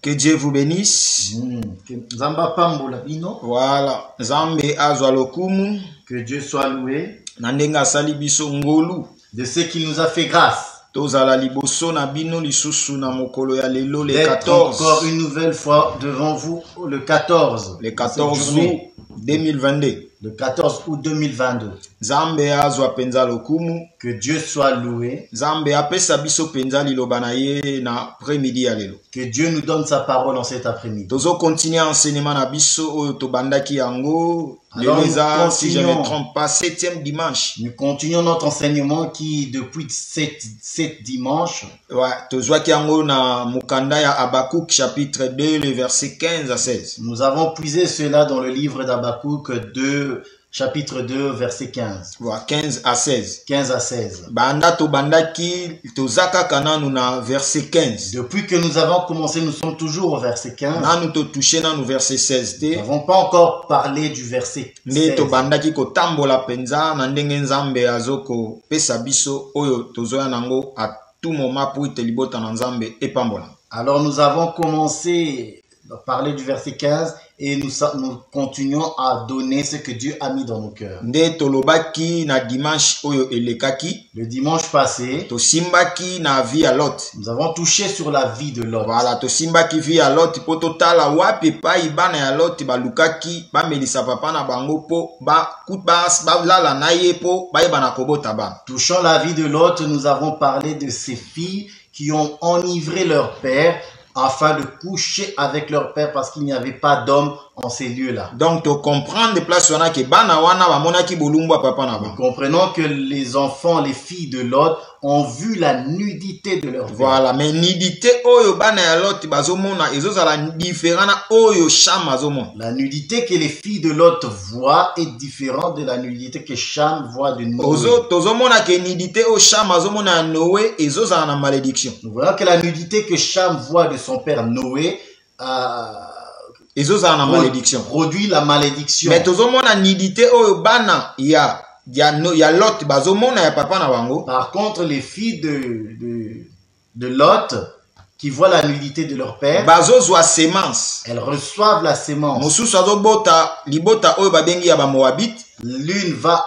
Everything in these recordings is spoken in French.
Que Dieu vous bénisse. Voilà. Zambe azwa lokumu. Que Dieu soit loué. Nandenga sali biso ngolu. De ce qui nous a fait grâce. Tozala liboso na bino lisusu na mokolo ya lelo le D'être 14. encore une nouvelle fois devant vous le 14. Le 14 août 2022. Le 14 août 2022. Zambe azwa penza lokumu. Que Dieu soit loué. Zambe apesa biso penza liloba na ye na après-midi ya lelo. Que Dieu nous donne sa parole en cet après-midi. Tozo continuer enseignement na biso oyo tobandaki yango. Alors, Si je ne me trompe pas, 7e dimanche. Nous continuons notre enseignement qui, depuis 7 dimanches, ouais, tozwaki yango na mukanda ya Habakkuk chapitre 2, le verset 15 à 16. Nous avons puisé cela dans le livre d'Habakkuk 2, chapitre 2, verset 15. Voilà, 15 à 16. 15 à 16. Banda to bandaki tozaka kananu na verset 15. Depuis que nous avons commencé, nous sommes toujours au verset 15. Nanu to touché na verset 16. Nous n'avons pas encore parlé du verset 16. Ne to bandaki ko tambola penza na ndenge nzambe azoko pesa biso oyo tozoya nango à tout moment pour ite libota na nzambe epambola. Alors nous avons commencé à parler du verset 15 et nous continuons à donner ce que Dieu a mis dans nos cœurs. Nde tolobaki na dimanche oyo elekaki. Le dimanche passé, to simbaki na vie à Lot. Nous avons touché sur la vie de Lot. Voilà, to simbaki vie à Lot po totala wapi pa ibana ya Lot balukaki ba melisa papa na bango po ba kutbas ba lala na ye po ba ibana kobota ba. Touchant la vie de Lot, nous avons parlé de ces filles qui ont enivré leur père afin de coucher avec leur père parce qu'il n'y avait pas d'homme en ces lieux-là. Donc, tu comprends de place wana ke bana wana ba monaki bolumba papa na ba. Nous comprenons que les enfants, les filles de Lot ont vu la nudité de leur père. Voilà, mais nudité oyo bana ya Lot bazomona ezozala différent na oyo Cham azomona. La nudité que les filles de Lot voient est différente de la nudité que Cham voit de Noé. Tozomona ke nudité o Cham azomona Noé ezozala na malédiction. Nous voyons que la nudité que Cham voit de son père Noé ezozala na malédiction. Produit la malédiction. Mais tozomona nudité oyo bana ya Lot bazomona ya papa na bango. Par contre, les filles de Lot qui voient la nudité de leur père, bazozwa semence. Elles reçoivent la sémence. Mosusu azobota libota oyo babengi ya ba Moabite. L'une va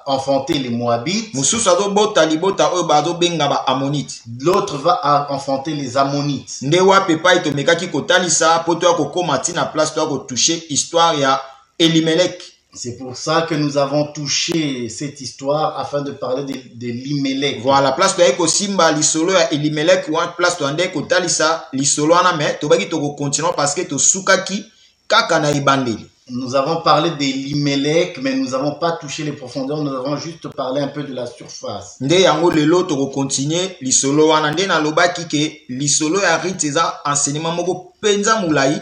enfanter les Moabites. Mosusu azobota libota oyo bazobenga ba Ammonites. L'autre va enfanter les Ammonites. Nde wapi pa itomekaki kotalisa po to akokoma tina place to akotoucher histoire ya Elimelech. C'est pour ça que nous avons touché cette histoire afin de parler de Limelech. Voilà, place to eko simba lisolo ya Elimelech ou place to ande kotalisa lisolo ana me to baki to continuer parce que to sukaki kaka na ibandeli. Nous avons parlé de Limelech, mais nous n'avons pas touché les profondeurs, nous avons juste parlé un peu de la surface. Nde yango lelo to continuer lisolo wana nde na lobaki ke lisolo ya Ruth eza enseignement moko penza mulai.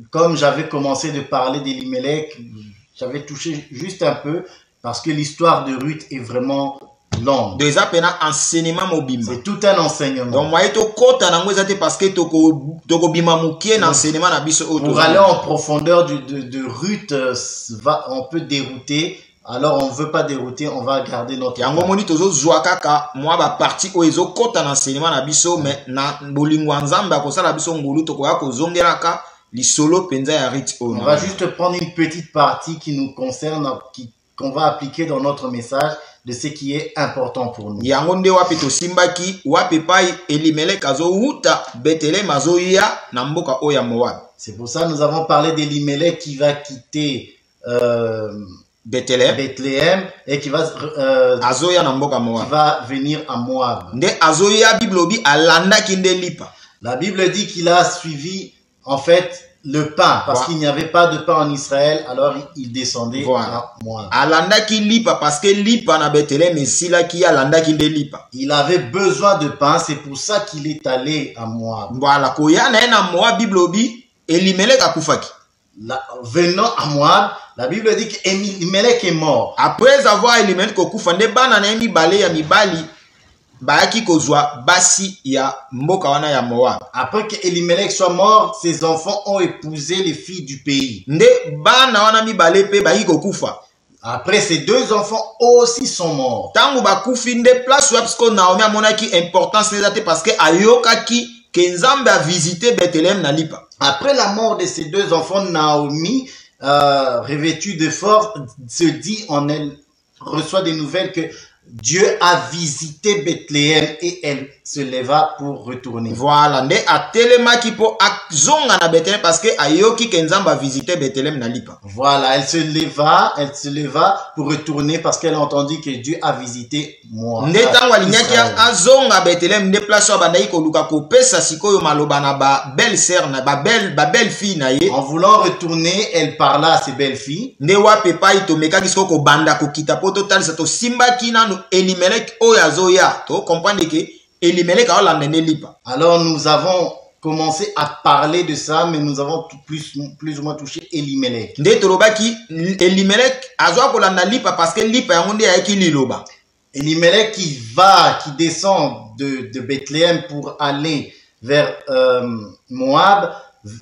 Comme j'avais commencé de parler de Limelech, j'avais touché juste un peu parce que l'histoire de Ruth est vraiment longue. C'est tout un enseignement. Donc, pour aller en profondeur de Ruth, on peut dérouter. Alors, on ne veut pas dérouter, on va garder notre... On va juste prendre une petite partie qui nous concerne, qu'on va appliquer dans notre message de ce qui est important pour nous. C'est pour ça que nous avons parlé d'Elimelech qui va quitter Bethléem et qui va venir à Moab. La Bible dit qu'il a suivi en fait le pain, parce qu'il n'y avait pas de pain en Israël, alors il descendait à Moab. Il avait besoin de pain, c'est pour ça qu'il est allé à Moab. Voilà, venant à Moab, la Bible dit qu'Elimelech est mort. Après avoir Elimelech kokufa, nde bana na mibale ya mibali baaki kozwa basi ya mboka wana ya Moab. Après que Elimelech soit mort, ses enfants ont épousé les filles du pays. Nde bana wana mibale pe baaki kokufa. Après, ces deux enfants aussi sont morts. Tangu bakufi nde place wa psko Naomi amonaki importance nezate parce que ayokaki que Nzambe a visité Bethléem na lipa. Après la mort de ses deux enfants, Naomi, revêtue de force, se dit en elle, reçoit des nouvelles que Dieu a visité Bethléem et elle se leva pour retourner. Voilà, nde atelemaki po azonga na Bethléem parce que ayoki ke Nzambe a visité Bethléem na lipa. Voilà, elle se leva pour retourner parce qu'elle a entendu que Dieu a visité moi. Nde tango alinyaki azonga Bethléem nde place wa bandaki koluka kopesa sikoyo maloba na ba belle sœur na ba belle fille na ye. En voulant retourner, elle parla à ses belles filles. Nde wa pepa itomekaki siko ko banda ko kita poto talisa to simbaki nanu Elimelech oyo azoya. To comprendre que Elimelech a olanda ne lipa. Alors nous avons commencé à parler de ça, mais nous avons plus ou moins touché Elimelech. Nde tolobaki Elimelech azwa kolanda lipa parce que lipa yango nde ayaki liloba. Elimelech qui descend de Bethléem pour aller vers Moab,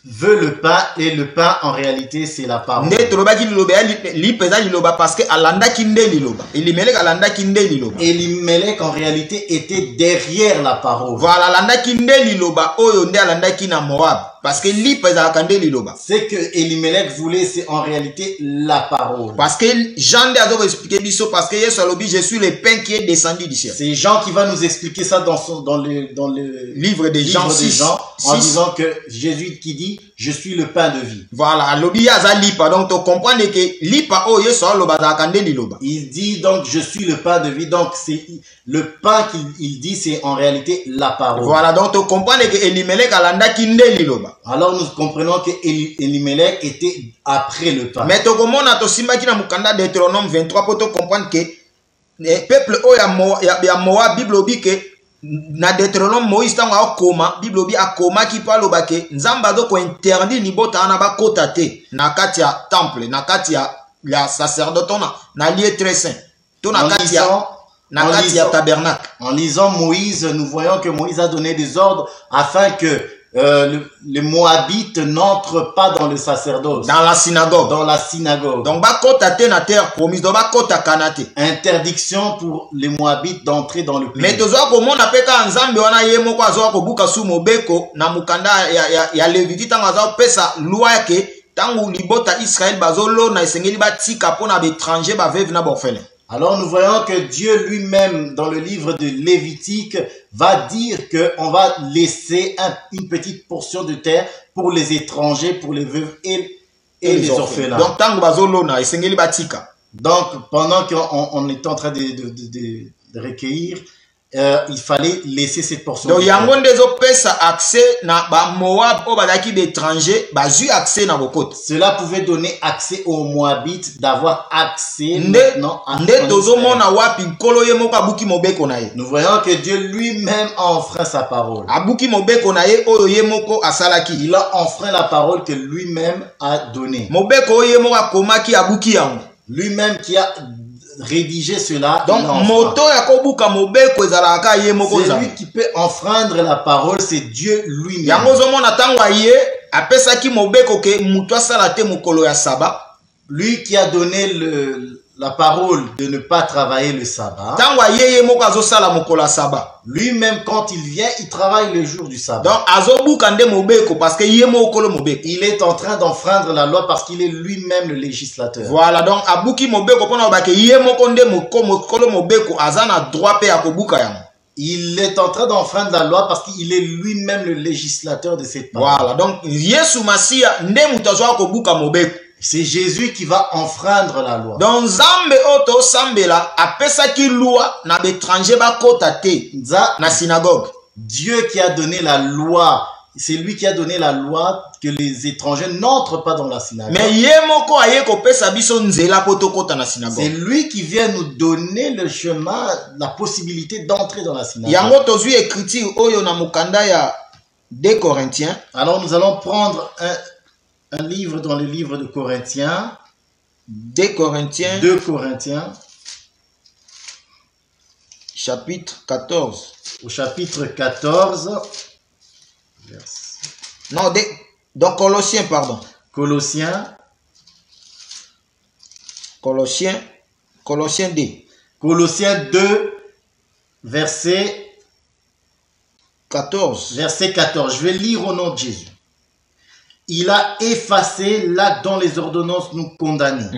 veut le pain, et le pain en réalité c'est la parole. Nde tolobaki liloba lipa eza liloba parce que alandaki nde liloba. Elimelech alandaki nde liloba. Elimelech en réalité était derrière la parole. Voilà, alandaki nde liloba oyo nde alandaki na Moab parce que lipa ezalaka nde liloba. C'est que Elimelech voulait, c'est en réalité la parole. Parce que Jean de Azo expliquer biso parce que Yesu alobi je suis le pain qui est descendu du ciel. C'est Jean qui va nous expliquer ça dans le livre de Jean 6, en disant que Jésus qui dit je suis le pain de vie. Voilà, alobi aza lipa donc tu comprends que lipa o Yesu aloba za nde liloba. Il dit donc je suis le pain de vie, donc c'est le pain qu'il dit, c'est en réalité la parole. Voilà, donc tu comprends que Elimelech alandaki nde liloba. Alors nous comprenons que Elimelech était après le pain. Mais tu comprends to simbaki na mukanda Deutéronome 23 pour te comprendre que le peuple o ya Moab Bible obi que na Deutéronome Moïse tango akoma Bible obi akoma ki paloba ke Nzamba do ko interdit libota na ba kota te na kati ya temple na kati ya sacerdote na lieu très saint to na kati ya tabernacle. En lisant Moïse, nous voyons que Moïse a donné des ordres afin que les Moabites n'entrent pas dans le sacerdoce. Dans la synagogue. Dans la synagogue. Donc, na terre promise, donc kanate. Interdiction pour les Moabites d'entrer dans le pays. Mais tozo ko mona peka nzambe wana ye moko azo ko buka su mobeko na mukanda ya Leviti tango azo pesa loi yake tango libota Israël bazolo na esengeli batika pona ba étranger ba veuve na orphelin. Alors nous voyons que Dieu lui-même, dans le livre de Lévitique, va dire qu'on va laisser une petite portion de terre pour les étrangers, pour les veuves et les orphelins. Donc, pendant qu'on est en train de recueillir, il fallait laisser cette portion. Donc, il y a un accès na ba Moab au badaki d'étrangers, bazu accès na bokot. Cela pouvait donner accès aux Moabites d'avoir accès maintenant à nous voyons que Dieu lui-même a enfreint sa parole. Il a enfreint la parole que lui-même a donnée. Lui-même qui a rédiger cela. Donc, c'est lui qui peut enfreindre la parole, c'est Dieu lui-même. Lui qui a donné la parole de ne pas travailler le sabbat. Lui-même, quand il vient, il travaille le jour du sabbat. Il est en train d'enfreindre la loi parce qu'il est lui-même le législateur. Voilà, donc il est en train d'enfreindre la loi parce qu'il est lui-même le législateur de cette parole. Voilà, donc c'est Jésus qui va enfreindre la loi. Donc Nzambe oto sambela apesaki loi na bétranger ba kota te na synagogue. Dieu qui a donné la loi, c'est lui qui a donné la loi que les étrangers n'entrent pas dans la synagogue. Mais yemoko aye ko pesa biso nzela poto kota na synagogue. C'est lui qui vient nous donner le chemin, la possibilité d'entrer dans la synagogue. Yango tozui écriture oyo na mukanda ya 2 Corinthiens. Alors nous allons prendre un livre dans le livre de Corinthiens. 2 Corinthiens. 2 Corinthiens. Chapitre 14. Au chapitre 14. Non, donc Colossiens, pardon. Colossiens 2. Colossiens 2, verset 14. Verset 14. Je vais lire au nom de Jésus. Il a effacé l'acte dont les ordonnances nous condamnaient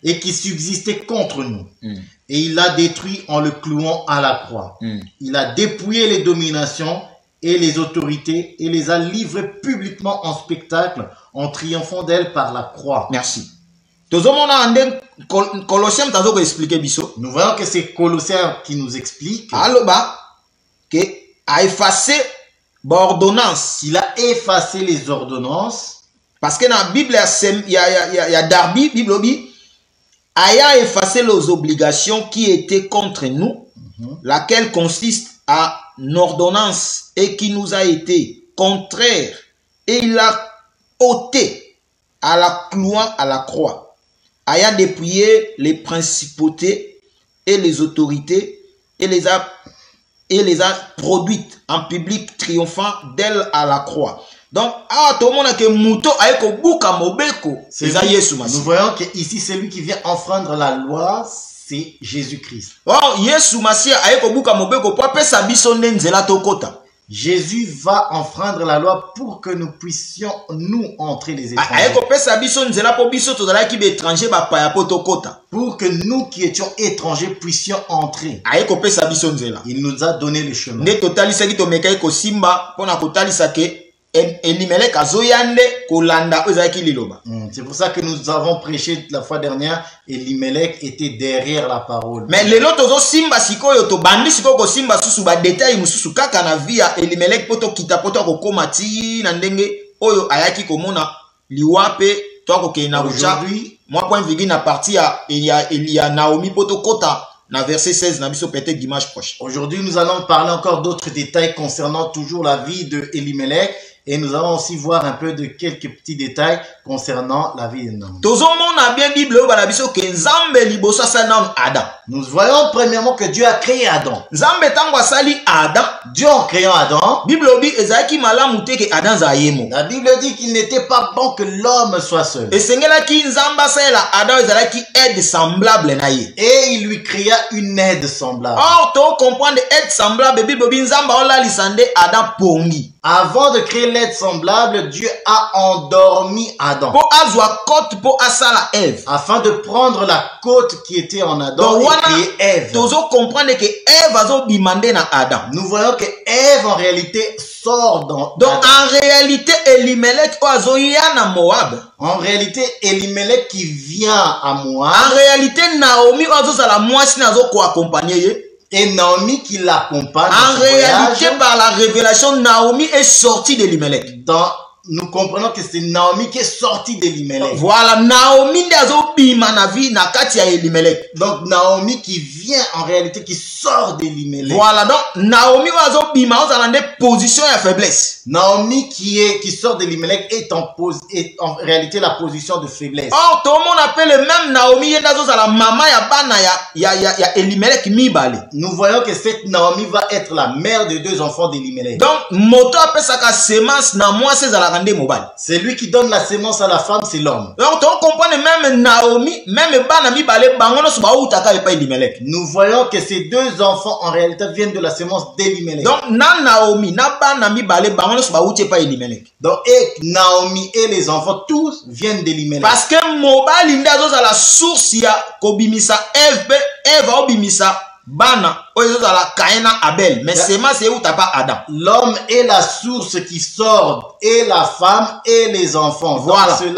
et qui subsistait contre nous. Et il l'a détruit en le clouant à la croix. Il a dépouillé les dominations et les autorités et les a livrées publiquement en spectacle en triomphant d'elles par la croix. Merci. Nous voyons que c'est Colossiens qui nous explique qu'il a effacé l'ordonnance. Il a effacé les ordonnances. Parce que dans la Bible, il y a Darby, Bible, a effacé les obligations qui étaient contre nous, laquelle consiste à une ordonnance et qui nous a été contraire. Et il a ôté à la clouant à la croix. A dépouillé les principautés et les autorités et les a produites en public triomphant d'elles à la croix. Donc, nous voyons que ici celui qui vient enfreindre la loi, c'est Jésus-Christ. Jésus va enfreindre la loi pour que nous puissions nous entrer les étrangers. Pour que nous qui étions étrangers puissions entrer. Il nous a donné le chemin. C'est pour ça que nous avons prêché la fois dernière. Elimelech était derrière la parole. Mais les lotos simba sikoyo to bandi sikoko simba susu ba détail mususu kaka na via Elimelech poto kita poto ko komati na ndenge oyo ayaki komona liwape to ko kena aujourd'hui moi point virgule na partie il y a Naomi poto kota na verset 16 na biso peut-être dimanche prochain. Aujourd'hui nous allons parler encore d'autres détails concernant toujours la vie de Elimelech. Et nous allons aussi voir un peu de quelques petits détails concernant la vie de Naomi. Nous voyons premièrement que Dieu a créé Adam. Dieu en créant Adam, la Bible dit qu'il n'était pas bon que l'homme soit seul. Et il lui créa une aide semblable. Or, tu comprends aide semblable, avant de créer l'aide semblable, Dieu a endormi Adam. Afin de prendre la côte qui était en Adam et créer Ève. Nous voyons que Ève en réalité sort dans donc Adam. En réalité, Elimelech en réalité, Elimelech qui vient à Moab. En réalité, Naomi accompagner. Et Naomi qui l'accompagne. En réalité, par la révélation, Naomi est sortie d'Elimelech. Nous comprenons que c'est Naomi qui est sortie d'Elimelech. Voilà, Naomi donc Naomi qui vient en réalité, qui sort d'Elimelech. Voilà, donc Naomi est en position de faiblesse. Naomi qui sort d'Elimelech est en réalité la position de faiblesse. Or, tout le monde appelle le même Naomi, la maman ya Elimelech mibale. Nous voyons que cette Naomi va être la mère de deux enfants d'Elimelech. Donc, moto appelle ça la semence na moi c'est la c'est lui qui donne la sémence à la femme, c'est l'homme. Donc, on comprend même Naomi, même Banami Balé, Bangono Subaoutaka et pas Elimelech. Nous voyons que ces deux enfants en réalité viennent de la sémence d'Elimelech. Donc, na Naomi, na Banami Balé, Bangono Subaouté pas Elimelech. Donc, et Naomi et les enfants, tous viennent d'Elimelech. Parce que Mobal Indazo à la source, il y a Kobimisa, Eve, Obimisa. Bana, la Kaina Abel, mais c'est où t'as pas Adam. L'homme est la source qui sort, et la femme et les enfants. Voilà. Donc,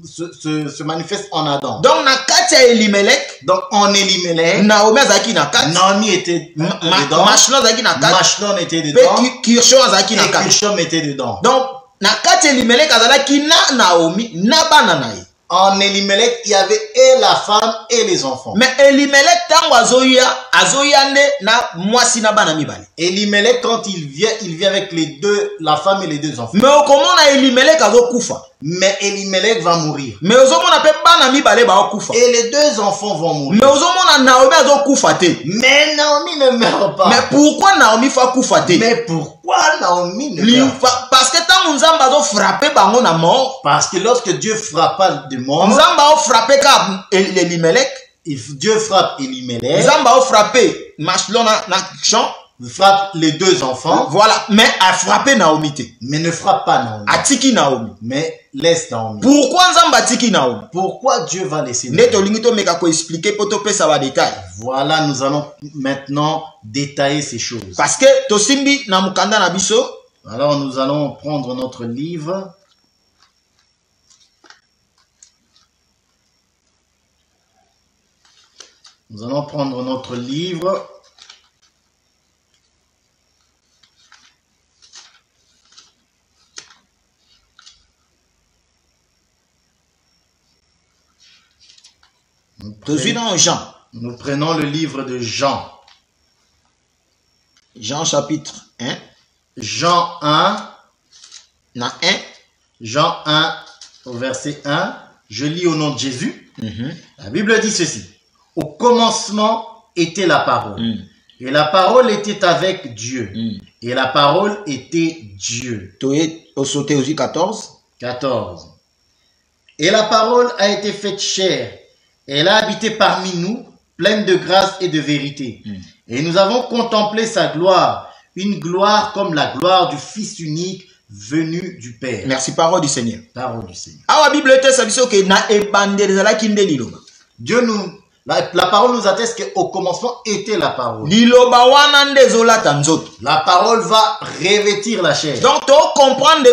cela se manifeste en Adam. Donc, na Katia Elimelech. Donc, en Elimelech. Naomi Zaki na Kat. Naomi était dedans. Machlon Zaki na Kat. Machlon était dedans. Kirshon Zaki na Kat. Kirshon était dedans. Donc, na Katia Elimelech Azalaki na Naomi, na Bananaï. En Elimelech, il y avait et la femme et les enfants. Mais Elimelech, Elimelech, quand il vient avec la femme et les deux enfants. Mais comment Elimelech Mais Elimelech va mourir. Mais et les deux enfants vont mourir. Mais Naomi ne meurt pas. Mais pourquoi Naomi fa kufate? Mais pourquoi Naomi ne meurt pas? Parce que tant Nzamba a frappé bango na mort. Parce que lorsque Dieu frappa de mort. Nzamba a frappé Elimelech. Dieu frappe Elimelech. Nzamba a frappé Machlon na champ. frappe les deux enfants. Voilà, mais a frappé Naomi te. Mais ne frappe pas Naomi. Atiki Naomi. Mais laisse Naomi. Pourquoi Nzamba atiki Naomi? Pourquoi Dieu va laisser Neto Naomi? lingito meka ko expliquer poto pesa ba détail. Voilà, nous allons maintenant détailler ces choses. Parce que tosimbi na mukanda na biso. Alors nous allons prendre notre livre. Nous allons prendre notre livre. Nous prenons le livre de Jean. Jean chapitre 1. Jean 1. Na 1. Jean 1 au verset 1. Je lis au nom de Jésus. La Bible dit ceci. Au commencement était la parole. Et la parole était avec Dieu. Et la parole était Dieu. Au sauté aussi 14. 14. Et la parole a été faite chair. Elle a habité parmi nous, pleine de grâce et de vérité. Et nous avons contemplé sa gloire, une gloire comme la gloire du Fils unique venu du Père. Merci, parole du Seigneur. Parole du Seigneur. Dieu nous, la parole nous atteste qu'au commencement était la parole. La parole va revêtir la chair. Donc, tu comprends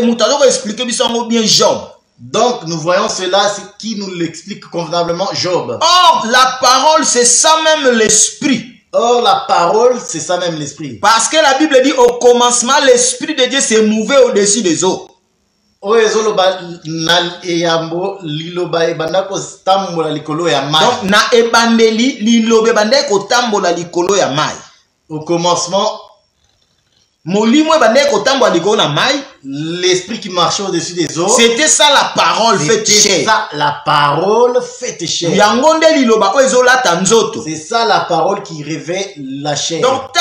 expliquer bien Job. Donc, nous voyons cela, c'est qui nous l'explique convenablement, Job. Or, la parole, c'est ça même l'esprit. Or, la parole, c'est ça même l'esprit. Parce que la Bible dit, au commencement, l'esprit de Dieu s'est mouvé au-dessus des eaux. Donc, na ebandeli, lilobe bande ko tambola likolo ya mai. Au commencement, l'esprit qui marchait au-dessus des eaux. C'était ça la parole faite chair. C'est ça la parole faite chair. C'est ça la parole qui révèle la chair. Donc,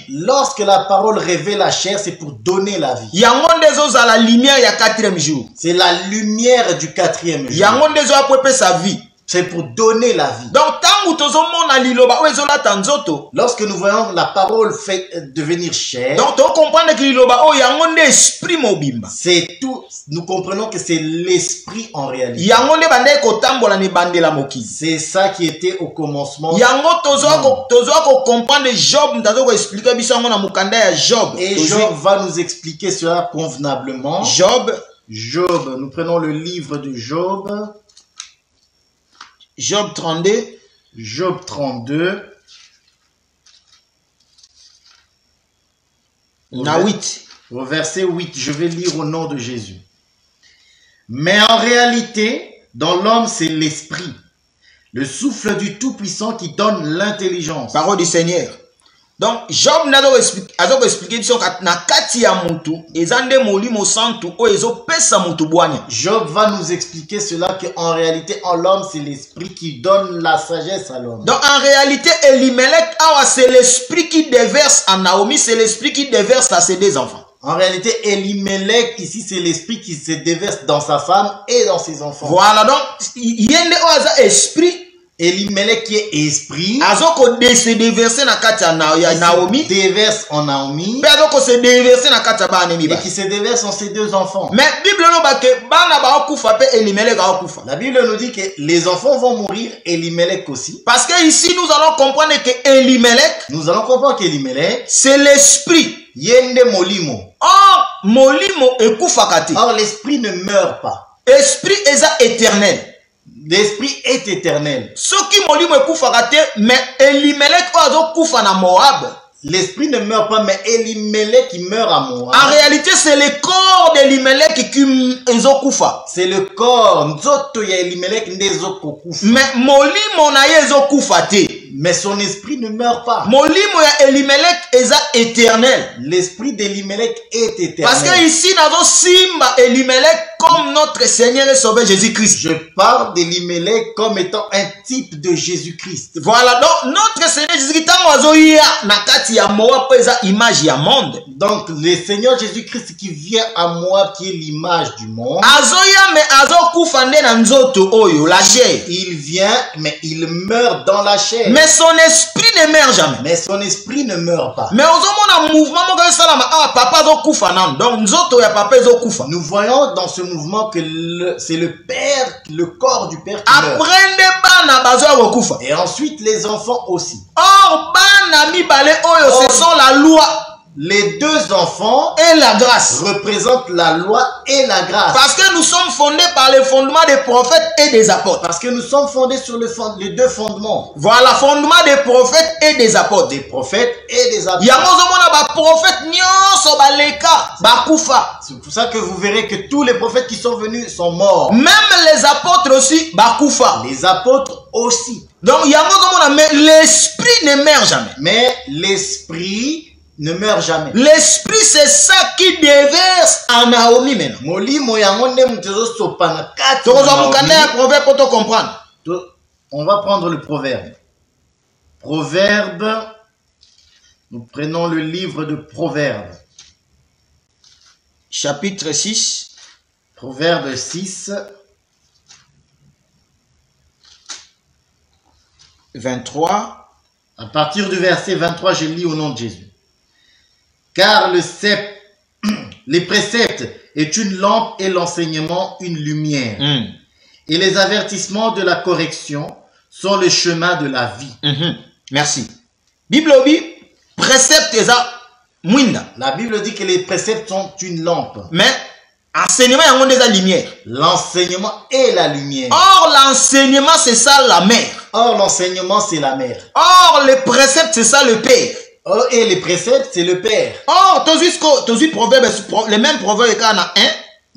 lorsque la parole révèle la chair, c'est pour donner la vie. C'est la lumière du 4e jour. C'est pour donner la vie. Donc, lorsque nous voyons la parole fait devenir chair, donc, c'est tout. Nous comprenons que c'est l'esprit en réalité. C'est ça qui était au commencement. Et Job va nous expliquer cela convenablement. Job, nous prenons le livre de Job. Job 32. Job 32. Na 8. Au verset 8, je vais lire au nom de Jésus. Mais en réalité, dans l'homme, c'est l'esprit, le souffle du Tout-Puissant qui donne l'intelligence. Parole du Seigneur. Donc, Job n'a pas expliqué Job va nous expliquer cela qu'en réalité, en l'homme, c'est l'esprit qui donne la sagesse à l'homme. Donc, en réalité, Elimelech, c'est l'esprit qui déverse à Naomi, c'est l'esprit qui déverse à ses deux enfants. En réalité, Elimelech, ici, c'est l'esprit qui se déverse dans sa femme et dans ses enfants. Voilà, donc, il y a un esprit. Elimelech qui est esprit, se déverser na kati ya Naomi, déverse en Naomi, se déverser na kati ya bana et qui se déverse en ses deux enfants. Mais Bible no ba ke bana ba okufa pe Elimelech a okufa. La Bible nous dit que les enfants vont mourir, Elimelech aussi. Parce que ici nous allons comprendre que Elimelech, nous allons comprendre qu'Elimelech, c'est l'esprit. Yende molimo. Or molimo ekufa kati. Or l'esprit ne meurt pas. Esprit est éternel. L'esprit est éternel. Soki molimo ekufa kati, mais Elimelech ozo kufa na Moab. L'esprit ne meurt pas, mais Elimelech qui meurt à Moab. En réalité, c'est le corps d'Elimelech qui ezokufa. C'est le corps. Nzoto ya Elimelech ndezokufa. Mais molimo na ye ezokufa te. Mais son esprit ne meurt pas. Molimo ya Elimelech est éternel. L'esprit d'Elimelech est éternel. Parce que ici, nazo simba Elimelech comme notre Seigneur et Sauveur Jésus-Christ. Je parle d'Elimelech comme étant un type de Jésus-Christ. Voilà, donc notre Seigneur Jésus-Christ azoya na kati ya Moab pesa image ya monde. Donc le Seigneur Jésus-Christ qui vient à Moab, qui est l'image du monde. Azoya mais azokufa nde na nzoto oyo la chair. Il vient mais il meurt dans la chair. Mais Mais son esprit ne meurt jamais. Mais son esprit ne meurt pas. Mais au moment un mouvement, papa zo kufa nan. Donc nzoto ya papa zo kufa. Nous voyons dans ce mouvement que c'est le père, le corps du père qui meurt. Aprende bana bazo kufa. Et ensuite les enfants aussi. Or bana mi bale oyo ce sont la loi. Les deux enfants et la grâce représentent la loi et la grâce. Parce que nous sommes fondés par les fondements des prophètes et des apôtres. Parce que nous sommes fondés sur les deux fondements. Voilà, fondement des prophètes et des apôtres. Des prophètes et des apôtres. C'est pour ça que vous verrez que tous les prophètes qui sont venus sont morts. Même les apôtres aussi, bakufa. Les apôtres aussi. Donc, l'esprit ne meurt jamais. Mais l'esprit ne meurt jamais. L'esprit, c'est ça qui déverse en Naomi maintenant. On va prendre le proverbe. Proverbe. Nous prenons le livre de Proverbe. Chapitre 6. Proverbe 6. 23. À partir du verset 23, je lis au nom de Jésus. Car les préceptes est une lampe et l'enseignement une lumière. Et les avertissements de la correction sont le chemin de la vie. Merci. Bible dit préceptes mwinda. La Bible dit que les préceptes sont une lampe. Mais enseignement y a des lumière. L'enseignement est la lumière. Or l'enseignement c'est ça la mère. Or l'enseignement c'est la mère. Or les préceptes c'est ça le père. Oh, et les préceptes, c'est le père. Oh, tu proverbe, le même proverbe qu'il y en a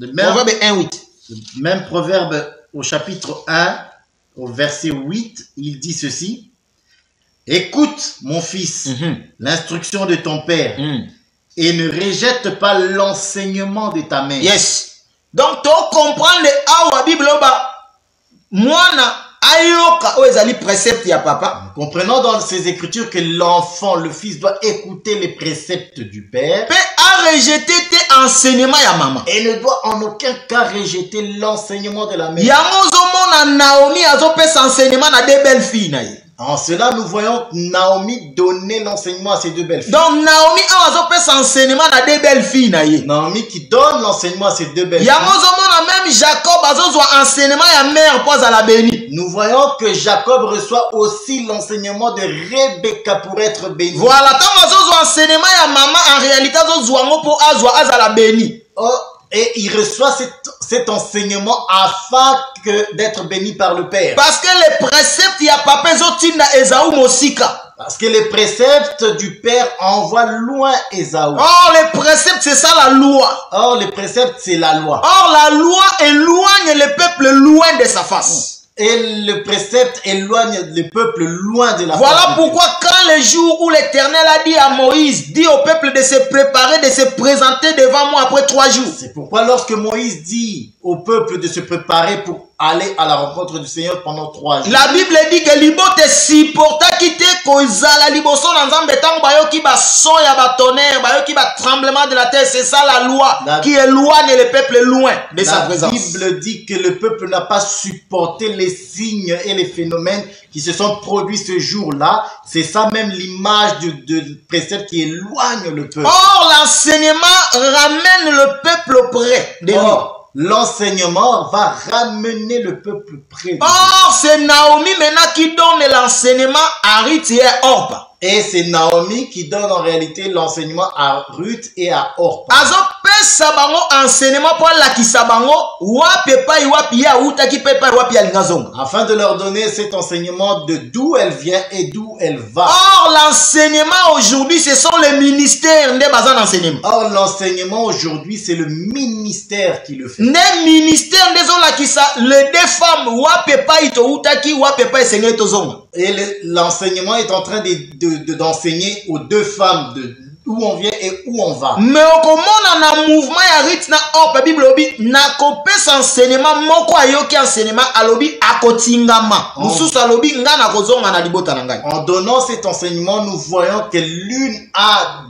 1. Proverbe 1, 8. Le même proverbe au chapitre 1, au verset 8, il dit ceci. Écoute, mon fils, l'instruction de ton père et ne rejette pas l'enseignement de ta mère. Yes. Donc, tu comprends la Bible, moi, comprenons dans ces écritures que l'enfant, le fils doit écouter les préceptes du père et ne doit en aucun cas rejeter l'enseignement de la mère. En cela, nous voyons Naomi donner l'enseignement à ses deux belles filles. Donc, Naomi a enseignement à deux belles filles. Naomi qui donne l'enseignement à ses deux belles filles. Même Jacob a enseignement à mère pour la bénie. Nous voyons que Jacob reçoit aussi l'enseignement de Rebecca pour être béni. Voilà, tant enseignement à maman, en réalité, pour la béni. Oh. Et il reçoit cet enseignement afin d'être béni par le Père. Parce que les préceptes, il y a pas Esaú Mosika. Parce que les préceptes du Père envoient loin Esaú. Or, les préceptes, c'est ça la loi. Or, les préceptes, c'est la loi. Or, la loi éloigne le peuple loin de sa face. Et le précepte éloigne le peuple loin de la face. Voilà pourquoi quand le jour où l'Éternel a dit à Moïse, dit au peuple de se préparer, de se présenter devant moi après 3 jours. C'est pourquoi lorsque Moïse dit au peuple de se préparer pour aller à la rencontre du Seigneur pendant 3 jours. La Bible dit que libo te supporta quitter kozala liboso nzambe tango bayoki ba son ya ba tonnerre, bayoki ba tremblement de la terre, c'est ça la loi qui éloigne le peuple loin de sa présence. La Bible dit que le peuple n'a pas supporté les signes et les phénomènes qui se sont produits ce jour-là. C'est ça même l'image de précepte qui éloigne le peuple. Or, l'enseignement ramène le peuple près de lui. L'enseignement va ramener le peuple près. Or, c'est Naomi maintenant qui donne l'enseignement à Ruth et à Orpa. Et c'est Naomi qui donne en réalité l'enseignement à Ruth et à Orpa. Afin de leur donner cet enseignement de d'où elle vient et d'où elle va. Or, l'enseignement aujourd'hui, ce sont les ministères. Or, l'enseignement aujourd'hui, c'est le ministère qui le fait. Les ministères, les deux femmes, et l'enseignement est en train d'enseigner aux deux femmes où on vient et où on va. Mais comment on a un mouvement ya rit na op Bible obi na kopesa enseignement moko ayoki enseignement alobi akotingama mususu alobi nga na kozonga na libota na ngai. En donnant cet enseignement, nous voyons que l'une a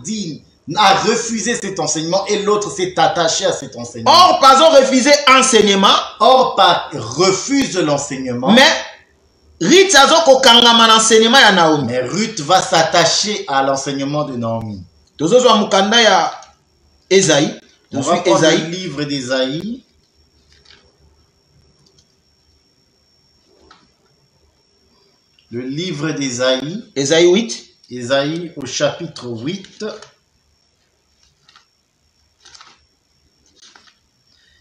refusé cet enseignement et l'autre s'est attachée à cet enseignement. Or, pas refusé enseignement. Or, pas refuse l'enseignement. Mais Ruth azoko kangama na enseignement ya Naomi. Mais Ruth va s'attacher à l'enseignement de Naomi. Tozozwa mukanda ya Esaïe. On va prendre le livre d'Ésaïe. Le livre d'Ésaïe. Ésaïe 8. Ésaïe au chapitre 8.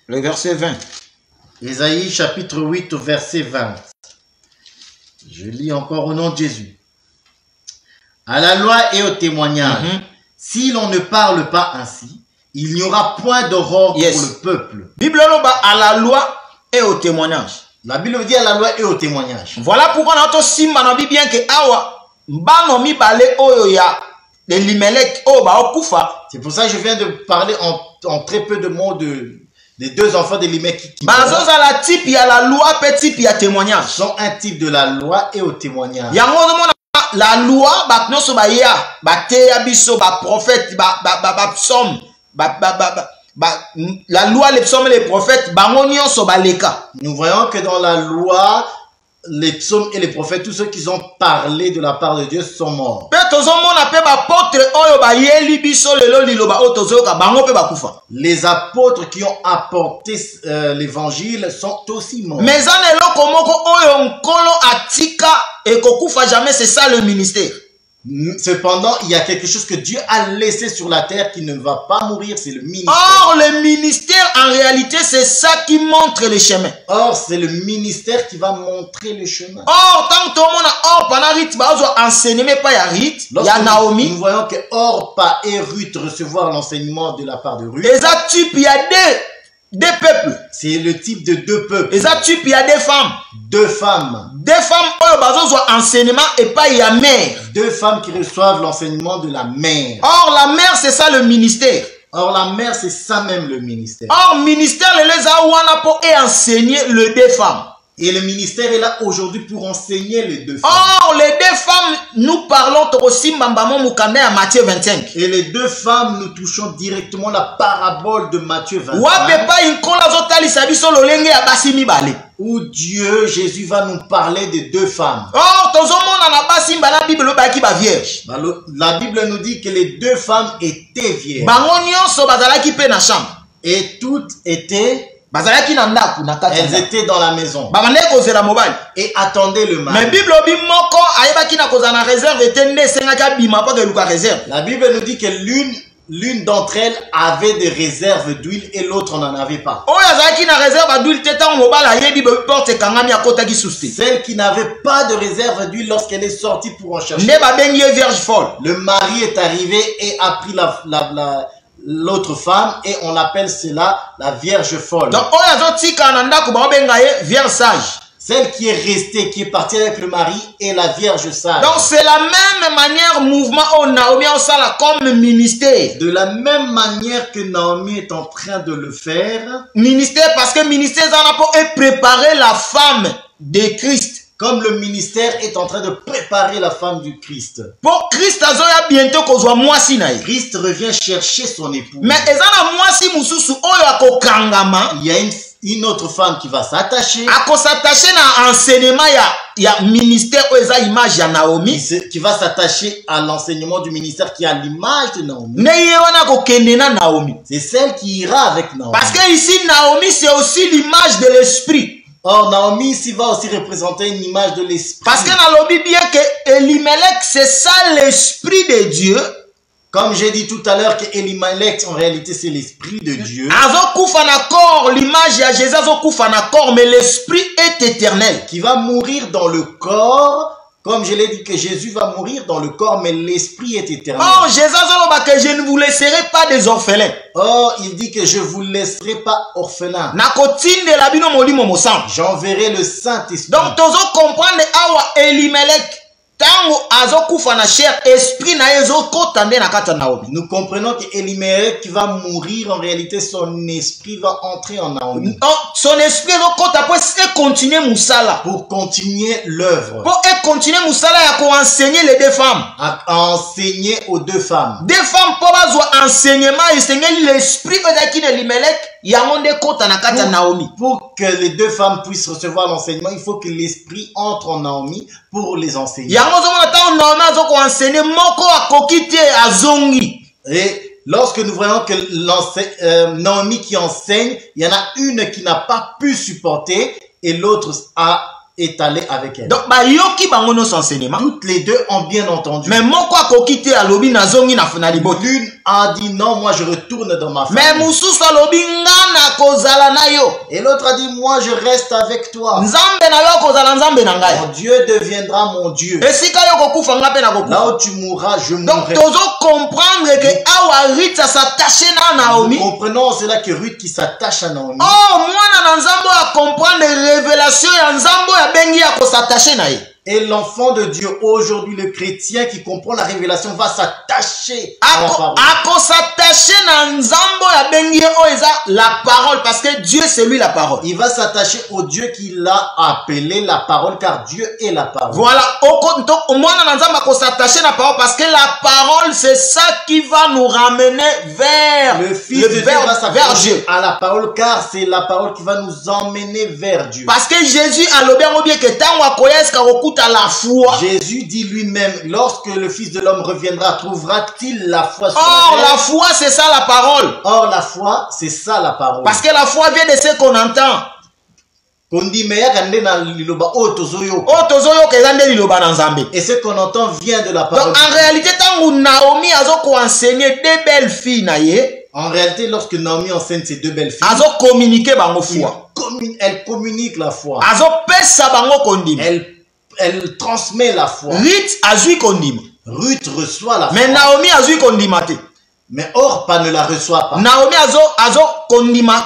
Le verset 20. Ésaïe chapitre 8 au verset 20. Je lis encore au nom de Jésus. À la loi et au témoignage, si l'on ne parle pas ainsi, il n'y aura point d'aurore pour le peuple. Bible à la loi et au témoignage. La Bible dit à la loi et au témoignage. Voilà pourquoi notre simba na bien que awa mbano mi bale oyo ya de Limelek o ba okufa. C'est pour ça que je viens de parler en très peu de mots des deux enfants de Limelek qui bazoza la type ya la loi pe type ya témoignage. Sont un type de la loi et au témoignage. Yango la loi ba knoso ba ya ba te ya biso ba prophète ba psaume la loi, les psaumes et les prophètes, nous voyons que dans la loi, les psaumes et les prophètes, tous ceux qui ont parlé de la part de Dieu sont morts. Les apôtres qui ont apporté l'évangile sont aussi morts. Mais jamais, c'est ça le ministère. Cependant, il y a quelque chose que Dieu a laissé sur la terre qui ne va pas mourir, c'est le ministère. Or, le ministère, en réalité, c'est ça qui montre le chemin. Or, c'est le ministère qui va montrer le chemin. Or, tant que tout le monde a pendant Ruth, enseigner, mais pas Ruth, il y a Naomi. Nous voyons que Orpa et Ruth recevoir l'enseignement de la part de Ruth. Et ça, il y a deux peuples. C'est le type de deux peuples. Et ça, il y a des femmes. Deux femmes. Deux femmes qui ont enseignement et pas il y a mère. Deux femmes qui reçoivent l'enseignement de la mère. Or, la mère, c'est ça le ministère. Or, la mère, c'est ça même le ministère. Or, ministère, les a pour enseigner les deux femmes. Et le ministère est là aujourd'hui pour enseigner les deux femmes. Or, les deux femmes, nous parlons aussi à Matthieu 25. Et les deux femmes, nous touchons directement la parabole de Matthieu 25. Où Dieu, Jésus va nous parler de deux femmes. Or, la Bible nous dit que les deux femmes étaient vierges. Et toutes étaient... Elles étaient dans la maison et attendaient le mari. La Bible nous dit que l'une d'entre elles avait des réserves d'huile et l'autre n'en avait pas. Celle qui n'avait pas de réserve d'huile, lorsqu'elle est sortie pour en chercher, le mari est arrivé et a pris l'autre femme et on appelle cela la vierge folle. Donc, vierge sage. Celle qui est restée, qui est partie avec le mari est la vierge sage. Donc c'est la même manière mouvement au Naomi comme ministère. De la même manière que Naomi est en train de le faire. Ministère parce que ministère est préparer la femme de Christ. Comme le ministère est en train de préparer la femme du Christ. Pour Christ, bientôt Christ revient chercher son épouse. Mais il y a une autre femme qui va s'attacher. À enseignement, il y a ministère image de Naomi. Qui va s'attacher à l'enseignement du ministère qui a l'image de Naomi. C'est celle qui ira avec Naomi. Parce que ici, Naomi, c'est aussi l'image de l'esprit. Or, Naomi ici va aussi représenter une image de l'esprit. Parce que Naomi, bien que Elimelech, c'est ça l'esprit de Dieu. Comme j'ai dit tout à l'heure que Elimelech, en réalité, c'est l'esprit de Dieu. L'image de Jésus, mais l'esprit est éternel. Qui va mourir dans le corps. Comme je l'ai dit que Jésus va mourir dans le corps, mais l'esprit est éternel. Oh, Jésus a dit que je ne vous laisserai pas des orphelins. Oh, il dit que je ne vous laisserai pas orphelins. J'enverrai le Saint-Esprit. Donc, tu comprendre awa Elimelech. Nous comprenons que Elimelech qui va mourir, en réalité, son esprit va entrer en Naomi. Son esprit va continuer Moussala. Pour continuer l'œuvre. Pour continuer Moussala et pour enseigner les deux femmes. À enseigner aux deux femmes. Deux femmes pour enseignement, enseigner l'esprit de Elimelech. Naomi. Pour que les deux femmes puissent recevoir l'enseignement, il faut que l'esprit entre en Naomi pour les enseigner. Et lorsque nous voyons que Naomi qui enseigne, il y en a une qui n'a pas pu supporter et l'autre est allée avec elle. Donc, toutes les deux ont bien entendu. mais L'une a dit non, moi je retourne dans ma famille. Et l'autre a dit moi je reste avec toi. Mon Dieu deviendra mon Dieu. Là où tu mourras, je mourrai. Donc, comprendre que Ruth s'attache à Naomi. Nous comprenons cela que Ruth qui s'attache à Naomi. Oh, moi, à comprendre les révélations et l'enfant de Dieu, aujourd'hui le chrétien qui comprend la révélation, va s'attacher à la parole. La parole, parce que Dieu c'est lui la parole. Il va s'attacher au Dieu qui l'a appelé la parole, car Dieu est la parole. Voilà, s'attacher à la parole parce que la parole c'est ça qui va nous ramener vers le Fils de Dieu va s'attacher à la parole, car c'est la parole qui va nous emmener vers Dieu. Parce que Jésus a bien que à la foi. Jésus dit lui-même, lorsque le Fils de l'homme reviendra, trouvera-t-il la foi sur Or, la terre? la foi, c'est ça la parole. Or, la foi, c'est ça la parole. Parce que la foi vient de ce qu'on entend. Et ce qu'on entend vient de la parole. Donc, en réalité, tant que Naomi a enseigné des belles filles, en réalité, lorsque Naomi enseigne ses deux belles filles, elle communique la foi. Elle transmet la foi. Ruth reçoit la foi. Mais Naomi a vu kondima. Mais Orpa ne la reçoit pas. Naomi kondima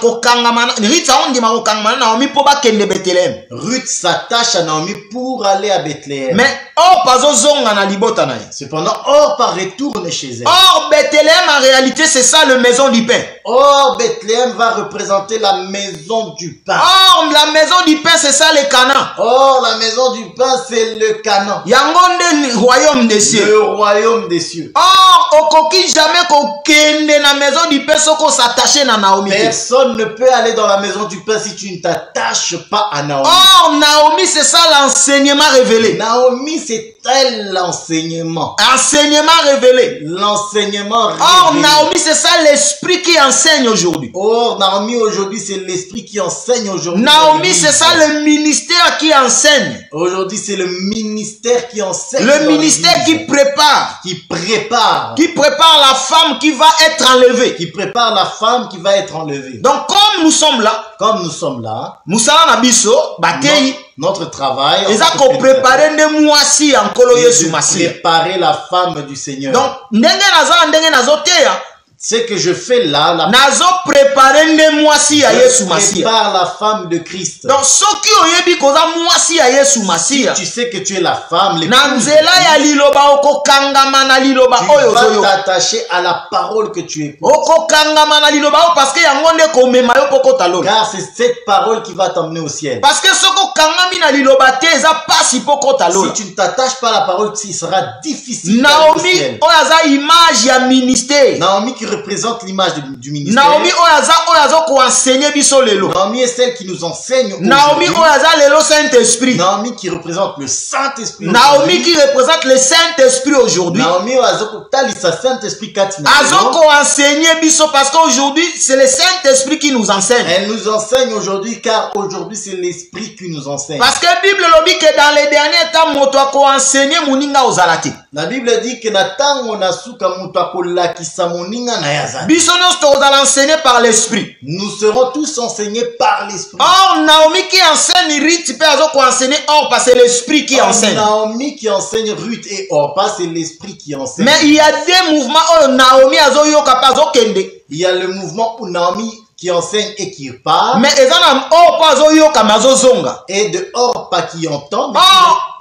Naomi po ba kende Bethléem. Ruth s'attache à Naomi pour aller à Bethléem. Mais Orpa zonga na libota na. Cependant, Orpa retourne chez elle. Or Bethléem en réalité c'est ça le maison du pain. Or Bethléem va représenter la maison du pain. Or la maison du pain c'est ça le Canaan. Or la maison du pain c'est le Canaan. Yangonde royaume des cieux. Le royaume des cieux. Or okoki jamais kokende na maison du pain soko s'attacher na Naomi. Personne ne peut aller dans la maison du pain si tu ne t'attaches pas à Naomi. Or Naomi c'est ça l'enseignement révélé. Naomi c'est elle l'enseignement. Enseignement révélé. L'enseignement révélé. Or Naomi c'est ça l'esprit qui enseigne aujourd'hui. Or Naomi aujourd'hui c'est l'esprit qui enseigne aujourd'hui. Naomi c'est ça le ministère qui enseigne. Aujourd'hui c'est le ministère qui enseigne. Le ministère qui prépare. Qui prépare. Qui prépare la femme qui va être enlevée. Qui prépare la femme qui va être enlevée. Donc comme nous sommes là. Comme nous sommes là. Musala na biso batei. Notre travail. Et ça qu'on préparer des mois si en colo Yesu Massia. Préparer la femme du Seigneur. Donc ndenge nazoteya. Ce que je fais là, nazo préparer des mois si à Yesu Massia. Prépare la femme de Christ. Donc soki oyebi koza mois si à Yesu Massia. Tu sais que tu es la femme. Na nzela ya liloba okokangama na liloba oyo zoyo. Tu vas t'attacher à la parole que tu écoutes. Okokangama na liloba parce que yango nde komema yo poko talo. Car c'est cette parole qui va t'emmener au ciel. Parce que soko kangami na liloba te eza pasi poko talo. Si tu ne t'attaches pas à la parole, il sera difficile. Naomi oyaza image ya ministère. Naomi qui représente l'image du ministère. Naomi oyaza ko enseigner biso lelo. Naomi est celle qui nous enseigne. Naomi oyaza lelo Saint-Esprit. Naomi qui représente le Saint-Esprit. Naomi qui représente le Saint-Esprit aujourd'hui. Naomi oyaza ko talisa Saint-Esprit katina. Azoko enseigner biso parce qu'aujourd'hui c'est le Saint-Esprit qui nous enseigne. Elle nous enseigne aujourd'hui car aujourd'hui c'est l'Esprit qui nous enseigne. Parce que la Bible dit que dans les derniers temps moto ko enseigner muninga ozalati. La Bible dit que na tango na suka moto akolakisa moninga na yazali. Biso nous allons enseigner par l'Esprit. Nous serons tous enseignés par l'Esprit. Or Naomi qui enseigne Ruth peut azoko enseigner or parce que c'est l'Esprit qui enseigne. Naomi qui enseigne Ruth et Orpa c'est l'Esprit qui enseigne. Mais il y a des mouvements où Naomi azo yoka pa zo kende. Il y a le mouvement où Naomi qui enseigne et qui part. Mais ezana Orpa azo yoka mazo zonga. Et de Orpa pas qui entend, mais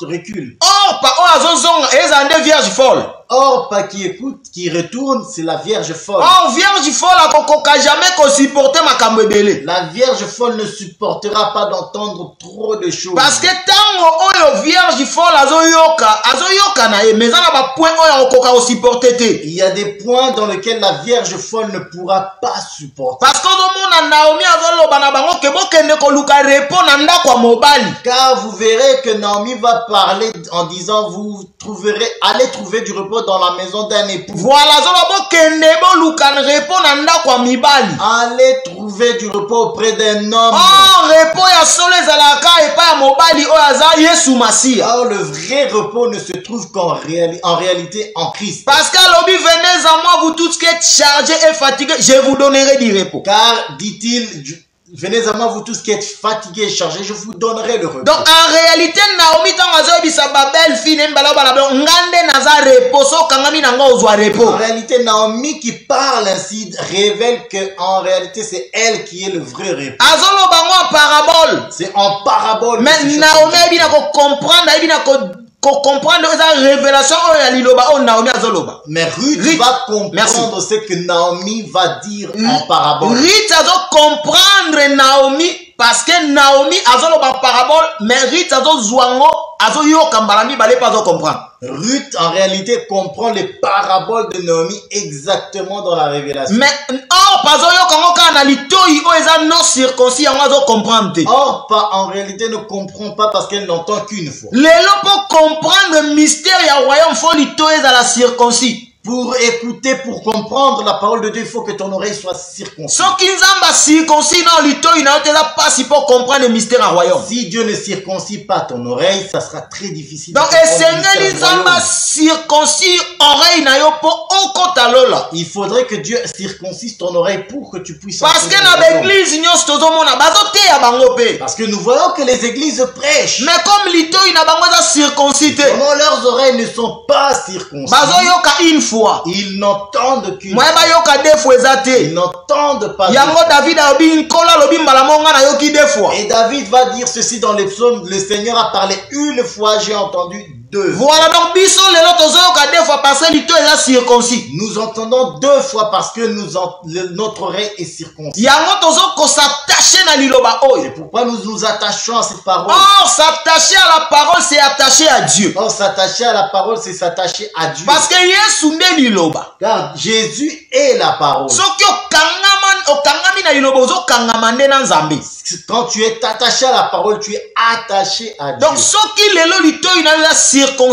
qui recule. Or, pas azozonga, eza nde vierge folle. Or, pas qui écoute, qui retourne, c'est la Vierge folle. Or, vierge folle akokoka jamais ko supporter makambo ebele. La Vierge folle ne supportera pas d'entendre trop de choses. Parce que tango oyo vierge folle azoyoka na ye, mais na ba point oyo akokoka ko supporter te. Il y a des points dans lesquels la Vierge folle ne pourra pas supporter. Parce que ozomona Naomi azoloba na bango ke bokende ko luka repos na ndako ya mobali. Car vous verrez que Naomi va parler en disant allez trouver du repos dans la maison d'un époux. Voilà, allez trouver du repos auprès d'un homme. Or, le vrai repos ne se trouve qu'en réalité en Christ. Parce que venez à moi, vous tous qui êtes chargés et fatigués, je vous donnerai du repos. Car, dit-il, venez à moi, vous tous qui êtes fatigués et chargés, je vous donnerai le repos. Donc, en réalité, Naomi, en réalité, Naomi qui parle ainsi révèle que en réalité, c'est elle qui est le vrai repos. C'est en parabole. Mais Naomi, elle comprendre la révélation. Mais Ruth va comprendre ce que Naomi va dire en parabole. Ruth va comprendre Naomi parce que Naomi a parabole, mais Ruth Ruth en réalité comprend les paraboles de Naomi exactement dans la révélation. Mais or, pas en réalité ne comprend pas parce qu'elle n'entend qu'une fois. Pour comprendre le mystère du royaume, il faut la circoncis. Pour écouter, pour comprendre la parole de Dieu, il faut que ton oreille soit circoncis. Si Dieu ne circoncis pas ton oreille, ça sera très difficile. Donc, il faudrait que Dieu circoncise ton oreille pour que tu puisses. Parce que nous voyons que les églises prêchent. Mais comme leurs oreilles ne sont pas circoncises. Ils n'entendent qu'une fois. Ils n'entendent pas. Et David va dire ceci dans les psaumes: le Seigneur a parlé une fois, j'ai entendu deux. Voilà, donc nous entendons deux fois parce que notre oreille est circoncis. C'est pourquoi nous nous attachons à cette parole. Or, s'attacher à la parole, c'est attacher à Dieu. Or, s'attacher à la parole, c'est s'attacher à Dieu. Parce que car Jésus est la parole. Quand tu es attaché à la parole, tu es attaché à Dieu. Donc,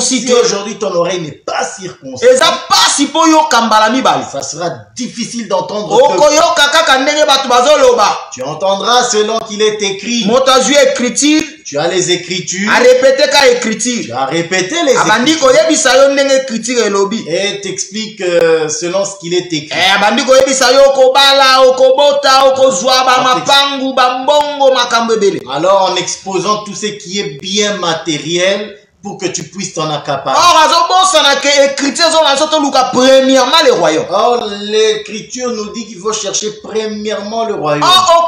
si aujourd'hui ton oreille n'est pas circoncis, ça sera difficile d'entendre. Tu entendras selon qu'il est écrit. Tu as les Écritures. Tu as répété les Écritures. Et t'explique selon ce qu'il est écrit. Alors en exposant tout ce qui est bien matériel pour que tu puisses t'en accaparer. Or, l'Écriture nous dit qu'il faut chercher premièrement le royaume. Or,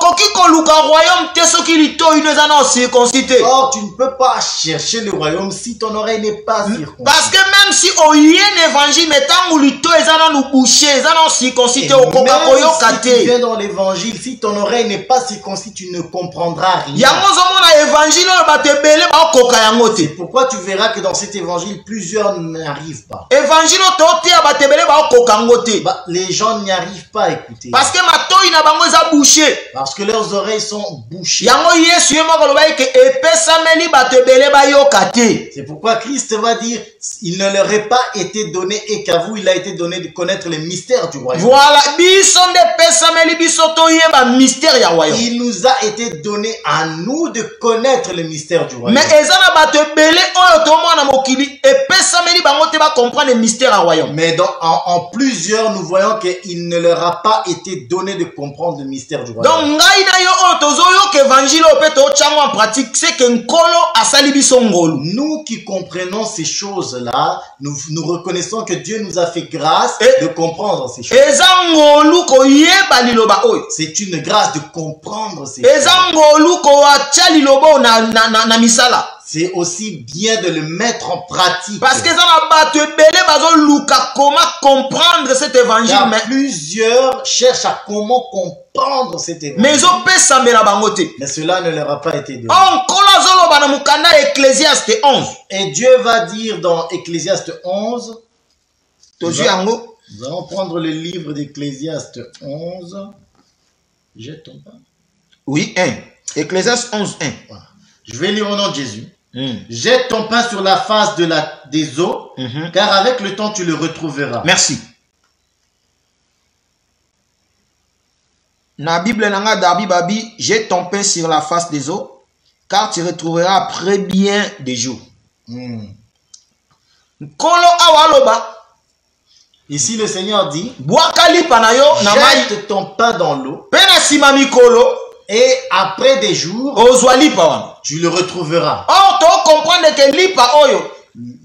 tu ne peux pas chercher le royaume si ton oreille n'est pas circoncis. Parce que même si on y est un évangile, mais tant que tu viens dans l'évangile, si ton oreille n'est pas circoncis, tu ne comprendras rien. C'est pourquoi tu verras que dans cet évangile, plusieurs n'arrivent pas. Les gens n'y arrivent pas à écouter. Parce que leurs oreilles sont bouchées. C'est pourquoi Christ va dire, il ne leur est pas été donné et qu'à vous, il a été donné de connaître les mystères du royaume. Voilà. Il nous a été donné à nous de connaître les mystères du royaume. Mais mais en plusieurs, nous voyons qu'il ne leur a pas été donné de comprendre le mystère du royaume. Donc, nous qui comprenons ces choses-là, nous reconnaissons que Dieu nous a fait grâce de comprendre ces choses. C'est une grâce de comprendre ces choses. c'est aussi bien de le mettre en pratique. Parce que ça n'a pas te belé bazo luka comment comprendre cet évangile. Car Mais plusieurs cherchent à comment comprendre cet évangile. mais on peut s'amener bangote. Mais cela ne leur a pas été donné. On kola zolo bana mukanda Ecclésiaste 11. Et Dieu va dire dans Ecclésiaste 11, Toju yango. nous allons prendre le livre d'Ecclésiaste 11. Jette ton pain. Oui, 1. Ecclésiaste 11, 1. Voilà. Je vais lire au nom de Jésus. Jette ton pain sur la face des eaux, car avec le temps tu le retrouveras. Merci. Na Bible nanga Darby Babi, jette ton pain sur la face des eaux, car tu retrouveras après bien des jours. Kolo awaloba. Ici le Seigneur dit, Boakali panayo na mai jette ton pain dans l'eau, pena simami kolo et après des jours, ozwali pawan. tu le retrouveras. Or to comprendre que lipa oyo,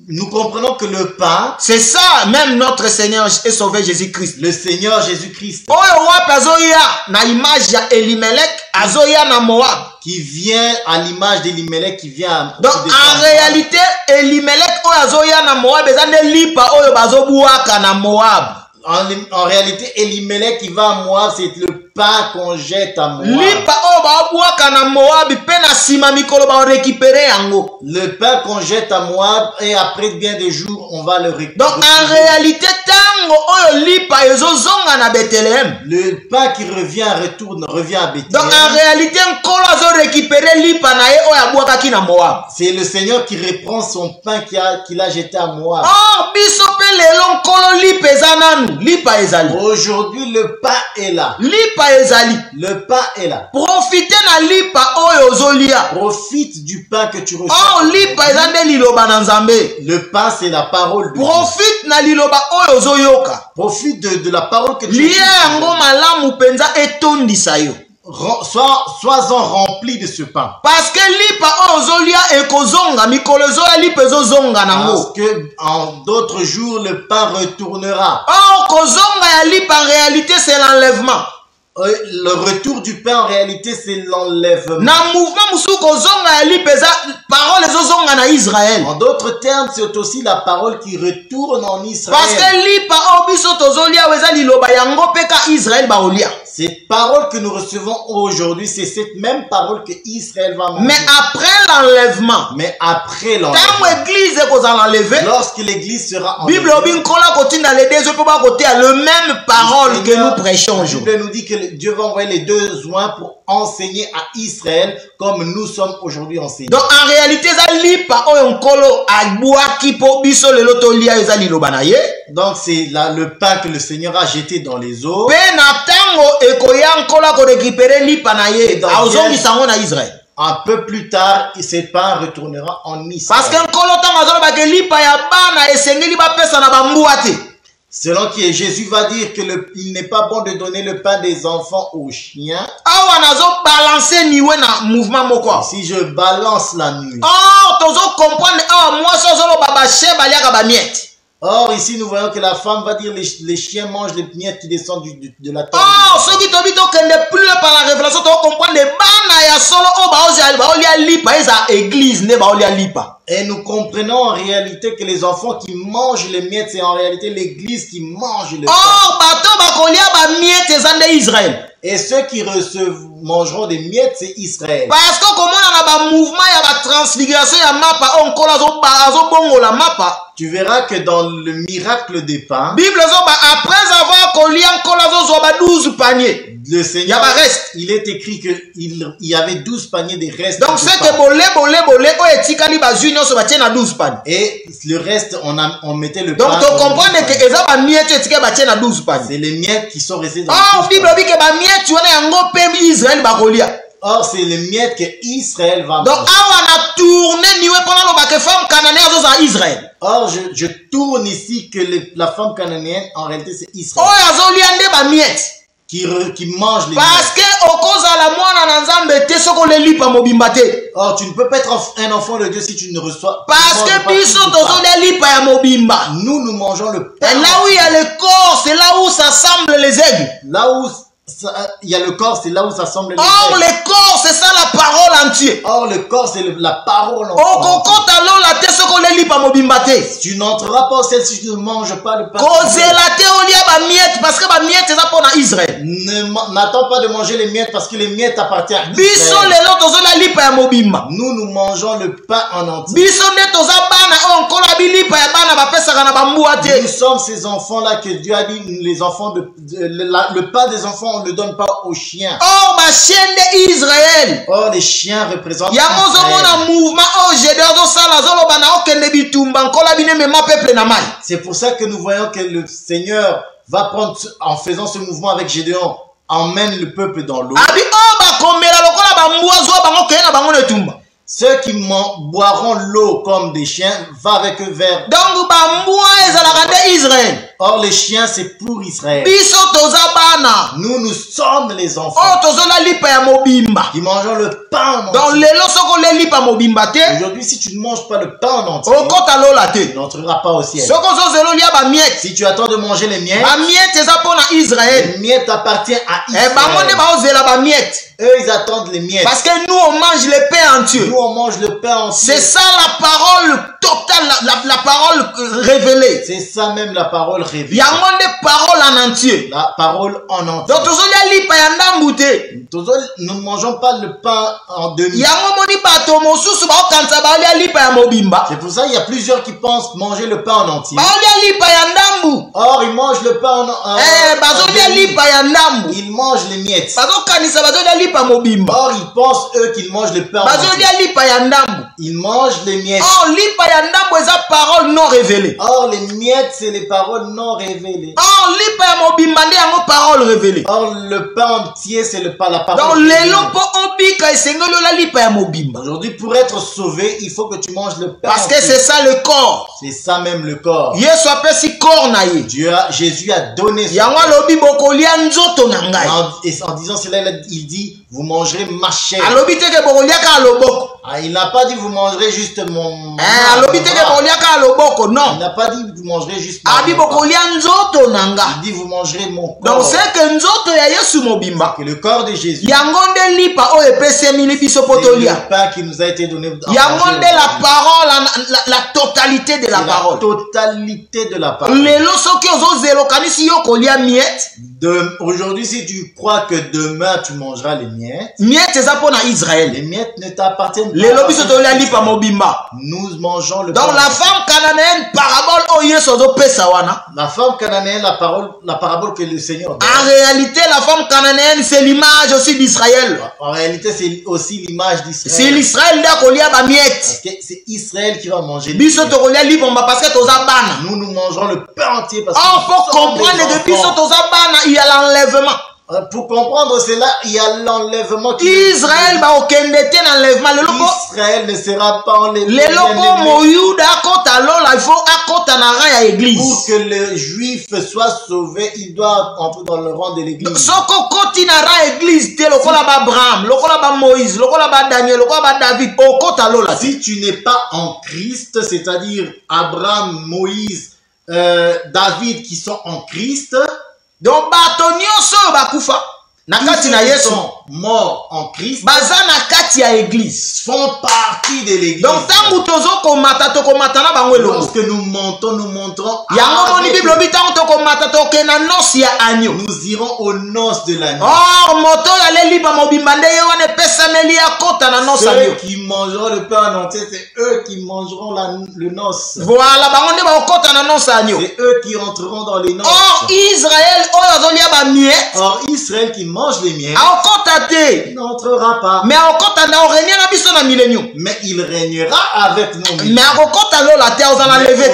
Nous comprenons que le pain, c'est ça même notre Seigneur et Sauveur Jésus-Christ. le Seigneur Jésus-Christ, Oyo wapi azoya na image ya Elimelech, azoya na Moab. qui vient à l'image d'Elimelech, qui vient Donc en réalité Elimelech oyo azoya na Moab ezande lipa oyo bazobuaka na Moab. En réalité, Elimelech qui va à Moab, c'est le pain qu'on jette à Moab. Lipa oyo babuaka na Moab pe na sima mikolo ba récupérer yango. Le pain qu'on jette à Moab, et après bien des jours, on va le récupérer. Donc en réalité tango oyo lipa ezozonga na Bethléem. Le pain qui revient à Bethléem. Donc en réalité nkolo azo récupérer lipa na ye oyo abuakaki na Moab. C'est le Seigneur qui reprend son pain qu'il a jeté à Moab. Oh biso pe lelo nkolo lipa eza nanu, lipa ezali. Aujourd'hui, le pain est là. Lipa ezali. Le pain est là. Profitez na lipa oyo ozolia. Profite du pain que tu reçois. Oh lipa ezande liloba na Nzambe. Le pain, c'est la parole de Dieu. Profite na liloba oyo ozoyoka. Profite de la parole que tu Lia yango malamu penza etondisa yo. Sois-en rempli de ce pain. Parce que lipa oyo ozolia ekozonga mikolo zoya lipa ezozonga nango. Parce que en d'autres jours, le pain retournera. Oh kozonga ya lipa en réalité c'est l'enlèvement. Le retour du pain, en réalité, c'est l'enlèvement. Na mouvement musu kozonga ya lipa eza parole ezozonga na Israël. En d'autres termes, c'est aussi la parole qui retourne en Israël. Parce que lipa oyo biso tozolia weza liloba yango peka Israël baolia. Cette parole que nous recevons aujourd'hui, c'est cette même parole que Israël va manger. Mais après l'enlèvement, Mais après l'enlèvement, lorsque l'église sera enlevée, Bible le même parole que nous prêchons la aujourd'hui. Bible nous dit que Dieu va envoyer les deux joints pour enseigner à Israël comme nous sommes aujourd'hui enseignés. Donc en réalité, donc c'est là le pain que le Seigneur a jeté dans les eaux. Un peu plus tard, ce pain retournera en Israël. Parce que selon qui Jésus va dire que il n'est pas bon de donner le pain des enfants aux chiens. Si je balance la nuit. Or, ici, nous voyons que la femme va dire les chiens mangent les miettes qui descendent de la table. Et nous comprenons en réalité que les enfants qui mangent les miettes, c'est en réalité l'église qui mange le pain. Et ceux qui mangeront des miettes, c'est Israël. Parce que comme on a un mouvement, il y a la transfiguration, il y a mapa, on colle la mapa. Tu verras que dans le miracle des pains, Bible après avoir collé un colle 12 paniers. Le Seigneur, il est écrit qu'il y avait 12 paniers de restes. Donc c'est que et le reste, on mettait le pain. Donc tu comprends que c'est les miettes qui sont restées dans le Bible dit que or, c'est les miettes que Israël va manger. Donc, on a tourné pendant que femme cananéenne à Israël. Or, je tourne ici que la femme cananéenne, en réalité, c'est Israël. Qui mange les parce que or, tu ne peux pas être un enfant de Dieu si tu ne reçois. Parce que nous mangeons le pain. Et là où il y a le corps, c'est là où s'assemblent les aigles. Là où il y a le corps, c'est là où ça semble. Or, le corps, c'est ça la parole entière. Or, le corps, c'est la parole entière. Tu n'entreras pas au ciel si tu ne manges pas le pain. N'attends pas de manger les miettes parce que les miettes appartiennent à Israël. Nous mangeons le pain en entier. Nous sommes ces enfants-là que Dieu a dit, les enfants le pain des enfants, on ne le donne pas aux chiens. Or, ma chaîne d'Israël. Or, les chiens représentent Israël. C'est pour ça que nous voyons que le Seigneur va prendre, en faisant ce mouvement avec Gédéon, emmène le peuple dans l'eau. Ceux qui boiront l'eau comme des chiens, va avec eux vers. Or, les chiens, c'est pour Israël. Nous sommes les enfants qui mangeons le pain en entier. Aujourd'hui, si tu ne manges pas le pain en entier, tu n'entreras pas au ciel. Si tu attends de manger les miettes, les miettes appartiennent à Israël. Eux, ils attendent les miettes. Parce que nous, on mange le pain entier. Nous, on mange le pain entier. C'est ça la parole totale, la parole révélée. C'est ça même la parole révélée. Il y a des paroles en entier. La parole en entier. Donc, nous ne mangeons pas le pain en demi. C'est pour ça qu'il y a plusieurs qui pensent manger le pain en entier. Or, ils mangent le pain en demi. Ils mangent les miettes. Or, ils pensent, eux, qu'ils mangent le pain en entier. Ils mangent les miettes. Or, les miettes, c'est les paroles non révélées. Or, le pain entier, c'est la parole révélée. Aujourd'hui, pour être sauvé, il faut que tu manges le pain. Parce que c'est ça le corps. C'est ça même le corps. Jésus a donné son corps. Et en disant cela, il dit, vous mangerez ma chair. Il n'a pas dit vous mangerez juste mon bras. Il n'a pas dit vous mangerez juste mon bras. Il dit vous mangerez mon corps. Donc c'est que le corps de Jésus, c'est le pain qui nous a été donné. La parole, la totalité de la parole. La totalité de la parole. Aujourd'hui, si tu crois que demain tu mangeras les miettes, les miettes ne t'appartiennent pas. Nous mangeons le pain. Donc la femme cananéenne, parabole la femme cananéenne, la parabole que le Seigneur donne. En réalité, la femme cananéenne, c'est l'image aussi d'Israël. En réalité, c'est aussi l'image d'Israël. C'est l'Israël c'est Israël qui va manger. Nous mangeons le pain entier parce que faut comprendre que il y a l'enlèvement. Pour comprendre cela, il y a l'enlèvement. Israël ne sera pas enlevé. Pour que le juif soit sauvé, il doit entrer dans le rang de l'église. Si tu n'es pas en Christ, c'est-à-dire Abraham, Moïse, David qui sont en Christ, donc ils sont morts en Christ, font partie de l'église. Donc lorsque nous montons, nous irons aux noces de l'agneau. Ceux qui mangeront le pain en entier, c'est eux qui mangeront le noce. Voilà, c'est eux qui rentreront dans les noces. Or Israël qui mange les miettes, il n'entrera pas. Mais il régnera avec nous. Mais au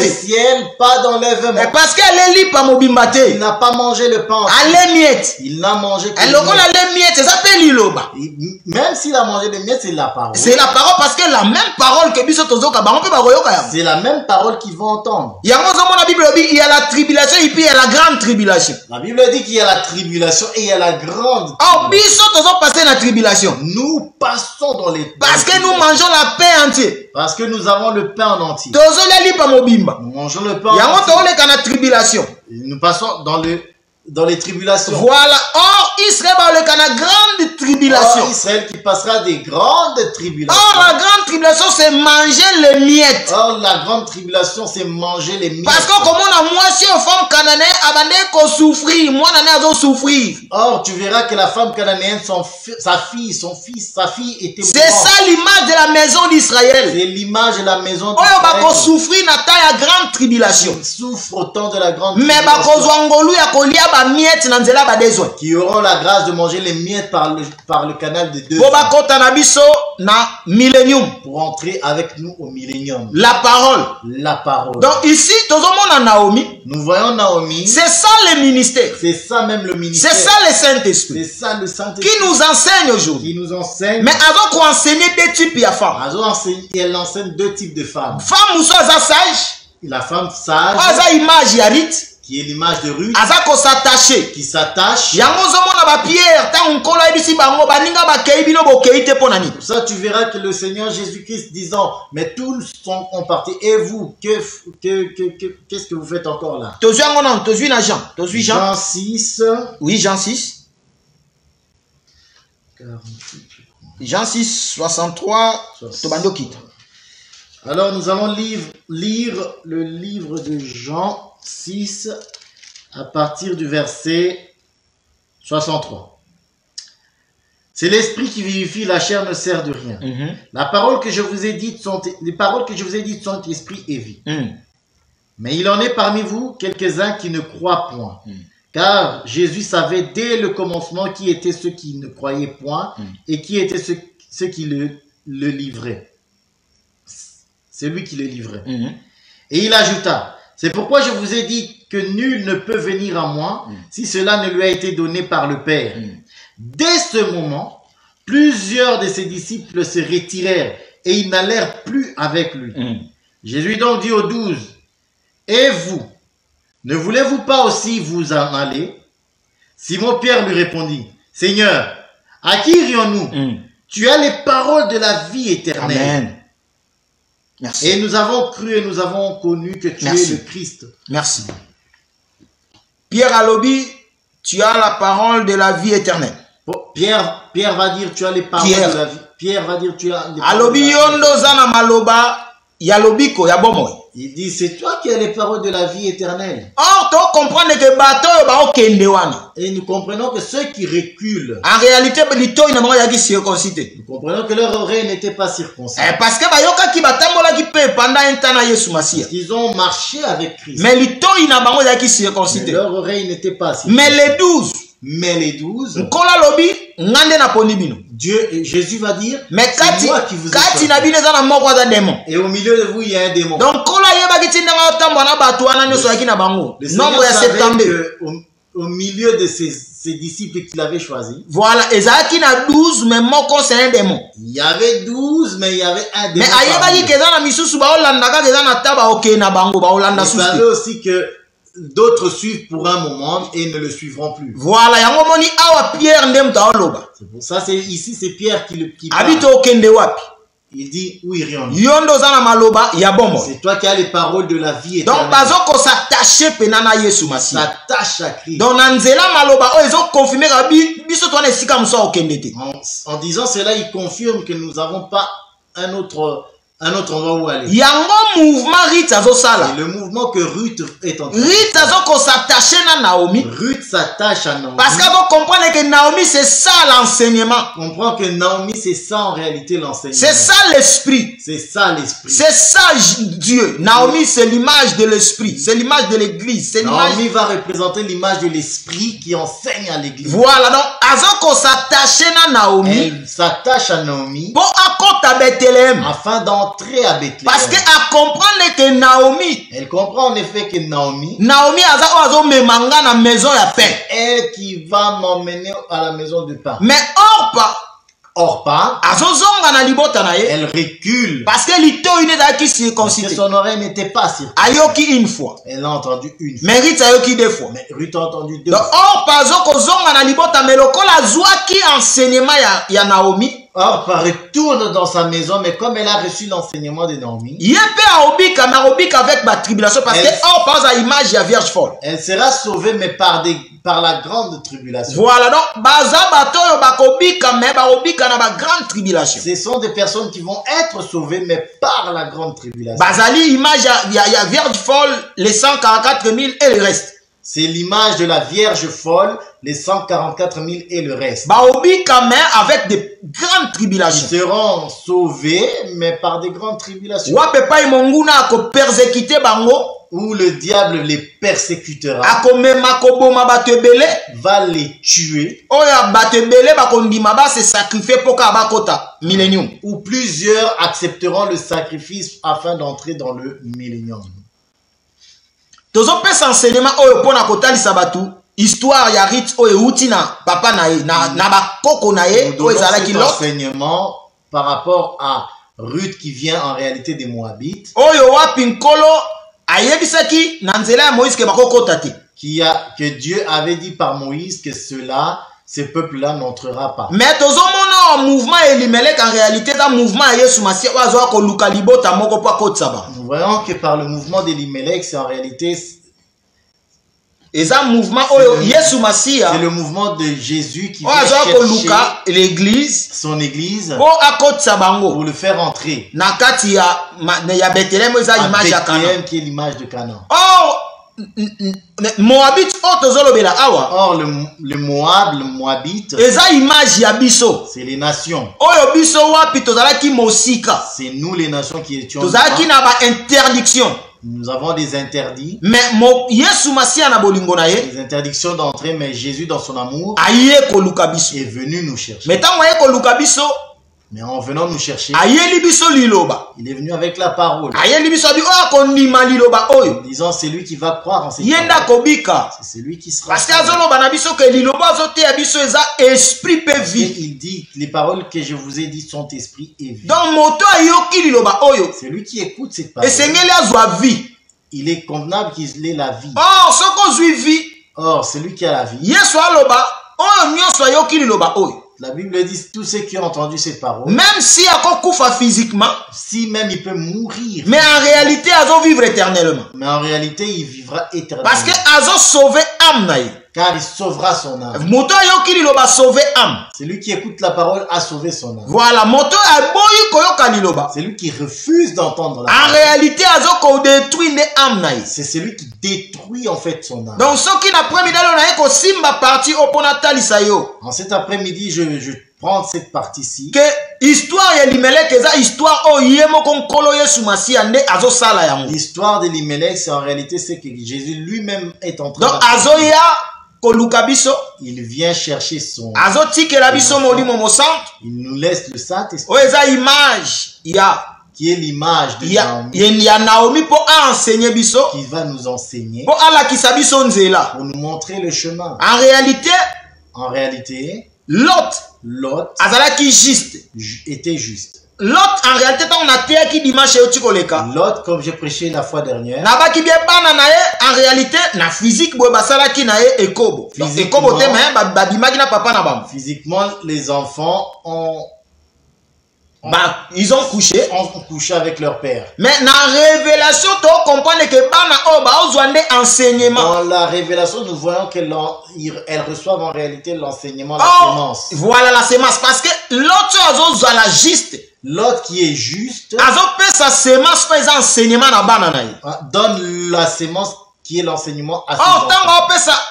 ciel, pas d'enlèvement. Parce qu'il n'a pas mangé le pain. Il n'a mangé que même s'il a mangé des miettes, c'est la parole. C'est la parole parce que la même parole que c'est la même parole qu'ils vont entendre. Il y a la tribulation et puis il y a la grande tribulation. La Bible dit qu'il y a la tribulation et il y a la grande tribulation. Nous passons dans les parce que nous mangeons la pain entière. Parce que nous avons le pain en entier. Nous mangeons le pain en entier. Tribulation. Nous passons dans les tribulations. Voilà. Or, Israël va le kana grande tribulation. Or, Israël qui passera des grandes tribulations. Or la grande tribulation c'est manger les miettes. Or, la grande tribulation, c'est manger les miettes. Parce que comme on a moitié aux femmes cananéennes, abandé qu'on souffrir, moi n'en ai souffrir. Or, tu verras que la femme cananéenne, sa fille était C'est ça l'image de la maison d'Israël. C'est l'image de la maison d'Israël. d'Israël. On souffrir dans la grande tribulation. Ils souffrent autant de la grande mais tribulation. Qui auront la grâce de manger les miettes par le canal de deux. Pour entrer avec nous au millénium. La parole. La parole. Donc ici, Naomi. Nous voyons Naomi. C'est ça le ministère. C'est ça même le ministère. C'est ça le Saint-Esprit. C'est ça le Saint-Esprit. Qui nous enseigne aujourd'hui. Qui nous enseigne. Mais avant qu'on enseigne deux types de femmes. Elle enseigne deux types de femmes. Femme ou soit sage. La femme sage. Image Yarit. Qui est l'image de Ruth. Qui s'attache. Pour ça, tu verras que le Seigneur Jésus-Christ disant, mais tous sont partis. Et vous, qu'est-ce que vous faites encore là? Jean 6. Oui, Jean 6. 48. Jean 6, 63. Alors, nous allons lire le livre de Jean 6 à partir du verset 63. C'est l'esprit qui vivifie, la chair ne sert de rien. Les paroles que je vous ai dites sont esprit et vie. Mais il en est parmi vous quelques-uns qui ne croient point. Car Jésus savait dès le commencement qui étaient ceux qui ne croyaient point et qui étaient ceux qui le livraient. C'est lui qui le livrait. Et il ajouta, c'est pourquoi je vous ai dit que nul ne peut venir à moi si cela ne lui a été donné par le Père. Dès ce moment, plusieurs de ses disciples se retirèrent et ils n'allèrent plus avec lui. Jésus donc dit aux 12, et vous, ne voulez-vous pas aussi vous en aller? Simon-Pierre lui répondit, Seigneur, à qui irions-nous? Tu as les paroles de la vie éternelle. Amen. Merci. Et nous avons cru et nous avons connu que tu es le Christ. Merci. Pierre Alobi, tu as la parole de la vie éternelle. Pierre va dire tu as les paroles de la vie. Pierre va dire tu as les paroles Alobi yondo zana maloba yalobiko ya bomoy. Il dit c'est toi qui as les paroles de la vie éternelle. Or, tu comprends que bateau ba okende wana. Et nous comprenons que ceux qui reculent. En réalité, lito ina mo yaki circoncité. Nous comprenons que leur oreille n'était pas circoncis. Parce que ba yoka ki batambola ki pe pendant un temps na Yesu Masia. Ils ont marché avec Christ. Mais lito ina bango yaki circoncité. Leur oreille n'était pas circoncis. Mais les 12. Nkola lobi ngande na ponibino. Jésus va dire, mais c'est moi qui vous ai choisi. Et au milieu de vous, il y a un démon. Donc, au milieu de ses disciples qu'il avait choisis, voilà, il y avait 12, mais c'est un démon. Il y avait 12, mais il y avait un démon. Mais il savait aussi que d'autres suivent pour un moment et ne le suivront plus. Voilà, c'est pour ça, ici c'est Pierre qui parle. Il dit, où irions-nous? C'est toi qui as les paroles de la vie éternelle. Donc, s'attache à Christ. Donc, en disant cela, il confirme que nous n'avons pas un autre endroit où aller. Et le mouvement que Ruth est en train de Ruth s'attache à Naomi. Parce que vous comprenez que Naomi, c'est ça l'enseignement. Comprends que Naomi, c'est ça en réalité l'enseignement. C'est ça l'esprit. C'est ça l'esprit. C'est ça Dieu. Naomi, c'est l'image de l'esprit. C'est l'image de l'église. Naomi va représenter l'image de l'esprit qui enseigne à l'église. Voilà, donc, avant s'attache à Naomi. Elle s'attache à Naomi. Pour à Bethléem. Afin d'entrer à Bethléem. Parce qu'elle comprend que Naomi. Elle comprend en effet que Naomi. Na maison ya pain. Elle qui va m'emmener à la maison de pain. Mais Orpa, elle recule. Parce que son oreille n'était pas circoncis. Une fois. Elle a entendu une fois. Mais Ruth a eu 2 fois. Mais Ruth a entendu 2 fois. Orpa enseignement ya Naomi. Or, retourne dans sa maison, mais comme elle a reçu l'enseignement de Naomi, Yé pe aobika, mais aobika avec ma tribulation, parce que or par sa image ya vierge folle. elle sera sauvée, mais par la grande tribulation. Voilà, donc baza batoyo bakobika, mais baobika na ba grande tribulation. Ce sont des personnes qui vont être sauvées, mais par la grande tribulation. Bazali image ya vierge folle, les 144 000 et le reste. C'est l'image de la Vierge folle, les 144 000 et le reste. Baobika, mais avec des grandes tribulations. Ils seront sauvés, mais par des grandes tribulations. Wapepa imonguna ako persécuter bango. Où le diable les persécutera, Ako mema koboma batebele. va les tuer. Oya batebele bakondima ba se sacrifier poka bakota millennium. Où plusieurs accepteront le sacrifice afin d'entrer dans le millénium. Tozo pesa enseignement oyo pona kotalisa batu histoire ya Ruth oyo euti na papa na ye na bakoko na ye oyo ezalaki Lot. Enseignement par rapport à Ruth qui vient en réalité des Moabites. Oyo wapi nkolo ayebisaki na nzela ya Moïse ke bakokota te. Que Dieu avait dit par Moïse que ce peuple-là n'entrera pas. Mais tozo mona mouvement Elimelech en réalité da mouvement ya Yesu Masia wazo ko luka libota moko pa kotsaba. Nous voyons que par le mouvement d'Elimelech, c'est en réalité Eza mouvement oyo Yesu Masia. C'est le mouvement de Jésus qui vient chercher l'église son église pour le faire entrer. Na kati ya Bethléem eza image ya Canaan. Qui est l'image de Canaan. Oh Moabite otozolobela awa. Or le Moabite, eza image ya biso. C'est les nations. Oyo biso wapi tozalaki mosika. C'est nous les nations qui étions. Tozalaki na ba interdiction. Nous avons des interdits. Mais Yesu Masia na bolingo na ye. Des interdictions d'entrer, mais Jésus dans son amour est venu nous chercher. Mais tant aye koluka biso. Mais en venant nous chercher, il est venu avec la parole. Disant c'est lui qui va croire en cette parole. C'est celui qui sera. Parce il dit les paroles que je vous ai dites sont esprit et vie. Donc celui qui écoute cette parole, il est convenable qu'il ait la vie. Or celui qui a la vie, la Bible dit tous ceux qui ont entendu cette parole, même si physiquement, si même il peut mourir, mais en réalité il vivre éternellement. Mais en réalité il vivra éternellement. Parce que sauver âme. Car il sauvera son âme. Celui qui écoute la parole a sauvé son âme. Voilà, celui qui refuse d'entendre la parole. En réalité, c'est celui qui détruit en fait son âme. Donc, en cet après-midi, je prends cette partie-ci. L'histoire de l'Elimelech, c'est en réalité ce que Jésus lui-même est en train de faire. Il vient chercher son. Il nous laisse le Saint-Esprit. Qui est l'image de Naomi pour enseigner biso. Qui va nous enseigner. Pour nous montrer le chemin. En réalité, Lot était juste. Lot, en réalité, on a terre qui dimanche Lot, comme j'ai prêché la fois dernière. En réalité, na physique, physiquement, les enfants ils ont couché. Avec leur père. Mais dans la révélation, tu comprends que enseignement. Dans la révélation, nous voyons qu'elles reçoivent en réalité l'enseignement, la sémence. Voilà la sémence. Parce que l'autre a la juste. L'autre qui est juste donne la sémence qui est l'enseignement à ses enfants.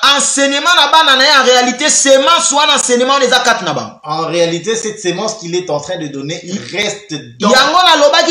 En réalité, sémence soit l'enseignement des akats naba. En réalité, cette sémence qu'il est en train de donner reste dans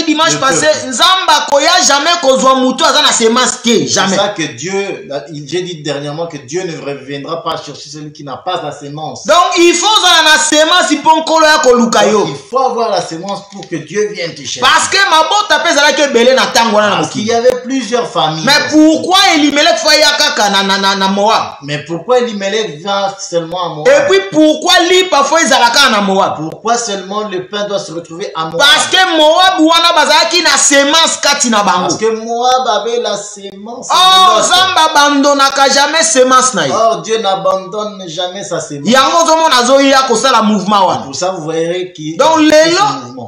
dimanche passé, Nzamba koya jamais kozwa mutu azana sémence ke jamais. C'est ça que Dieu, j'ai dit dernièrement que Dieu ne reviendra pas chercher celui qui n'a pas la sémence. Donc il faut la sémence iponkolo ya kolukayo. Il faut avoir la sémence pour que Dieu vienne te chercher. Parce que mabota pesa ke belé na tango na parce qu'il y avait plusieurs familles. Mais pourquoi Elimelech faya kaka na Moab? Mais pourquoi Elimelech va seulement à Moab? Et puis pourquoi lui parfois ezalaka na Moab? Pourquoi seulement le pain doit se retrouver à Moab? Parce que Moab wana bazalaki na semence kati na bango. Parce que Moab avait la sémence. Oh, Zamba abandonnaka jamais semence na ye. Or Dieu n'abandonne jamais sa sémence. Yango zomona azoya kosala mouvement wana. Pour ça vous verrez qui. Donc lelo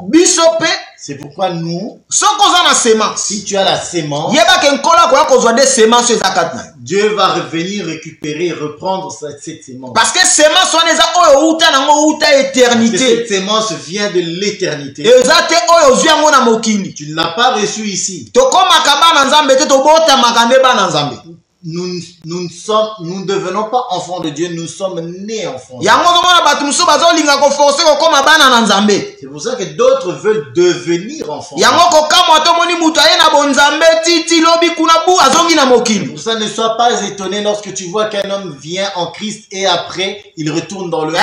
biso pe. C'est pourquoi nous, si tu as la sémence, Dieu va revenir récupérer, reprendre cette sémence. Parce que sémence, cette sémence vient de l'éternité. Tu ne l'as pas reçu ici. Nous ne devenons pas enfants de Dieu, nous sommes nés enfants de Dieu. C'est pour ça que d'autres veulent devenir enfants de Dieu. C'est pour ça ne sois pas étonné lorsque tu vois qu'un homme vient en Christ et après il retourne dans le monde.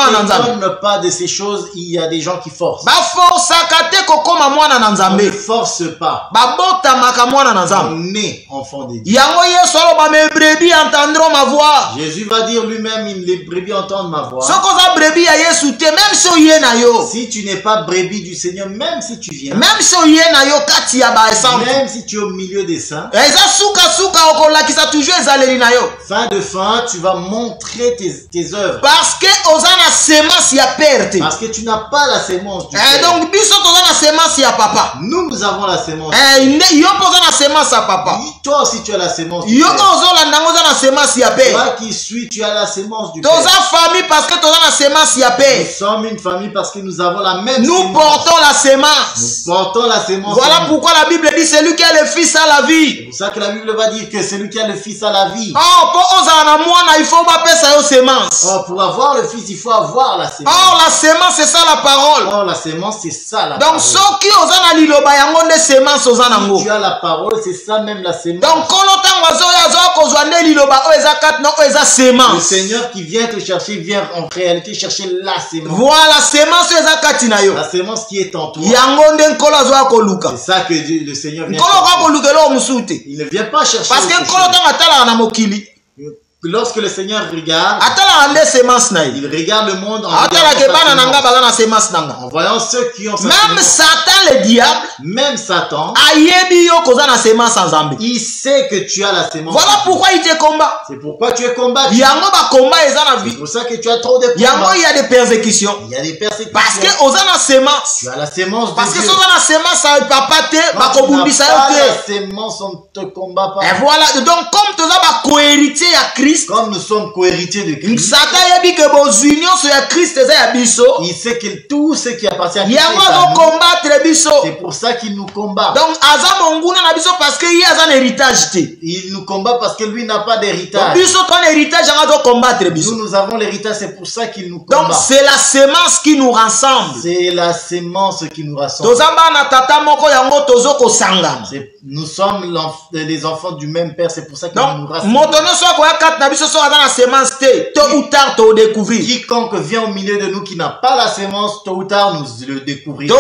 Ne t'étonne pas de ces choses, il y a des gens qui forcent. Ne force pas. On est enfant de Dieu. Jésus va dire lui-même, les brebis entendent ma voix. Si tu n'es pas brebis du Seigneur, même si tu viens, même si tu es au milieu des saints, fin de fin, tu vas montrer tes œuvres. Parce que tu n'as pas la sémence du Père. Donc, nous avons la sémence. Papa. Toi aussi tu as la sémence du Père. Toi qui suis, tu as la sémence du Père. Nous sommes une famille parce que nous avons la même sémence. Nous portons la sémence. Nous portons la sémence. Voilà pourquoi la Bible dit celui qui a le Fils a la vie. C'est pour ça que la Bible va dire que celui qui a le Fils a la vie. Pour avoir le Fils, il faut avoir la sémence. La sémence, c'est ça la parole. La sémence, c'est ça la parole. Donc, si tu as la parole, c'est ça même la sémence. Donc, le Seigneur qui vient te chercher vient en réalité chercher la sémence. Voilà, sémence la sémence qui est en toi. C'est ça que le Seigneur vient chercher. Il ne vient pas chercher. Parce que lorsque le Seigneur regarde, il regarde le monde en voyant ceux qui ont sa même sémence. Satan le diable, même Satan, il sait que tu as la sémence. Voilà pourquoi il te combat. C'est pourquoi tu es combattu. C'est pour ça que tu as trop de combats. Il y a des persécutions. Il y a des persécutions. Parce que tu as la sémence de Parce que Dieu. si tu as la sémence, ça ne peut pas te la sémence, on ne te combat pas. Et voilà. Donc, comme tu as co-héritier à Christ, comme nous sommes co-héritiers de Christ, il sait que tout ce qui appartient à Christ c'est pour ça qu'il nous combat. Donc, il nous combat parce que lui n'a pas d'héritage. Nous avons l'héritage, c'est pour ça qu'il nous combat. Donc, c'est la sémence qui nous rassemble. C'est la sémence qui nous rassemble. Nous sommes les enfants du même Père, c'est pour ça qu'il nous rassemble. Quiconque vient au milieu de nous qui n'a pas la sémence, tôt ou tard nous le découvrirons.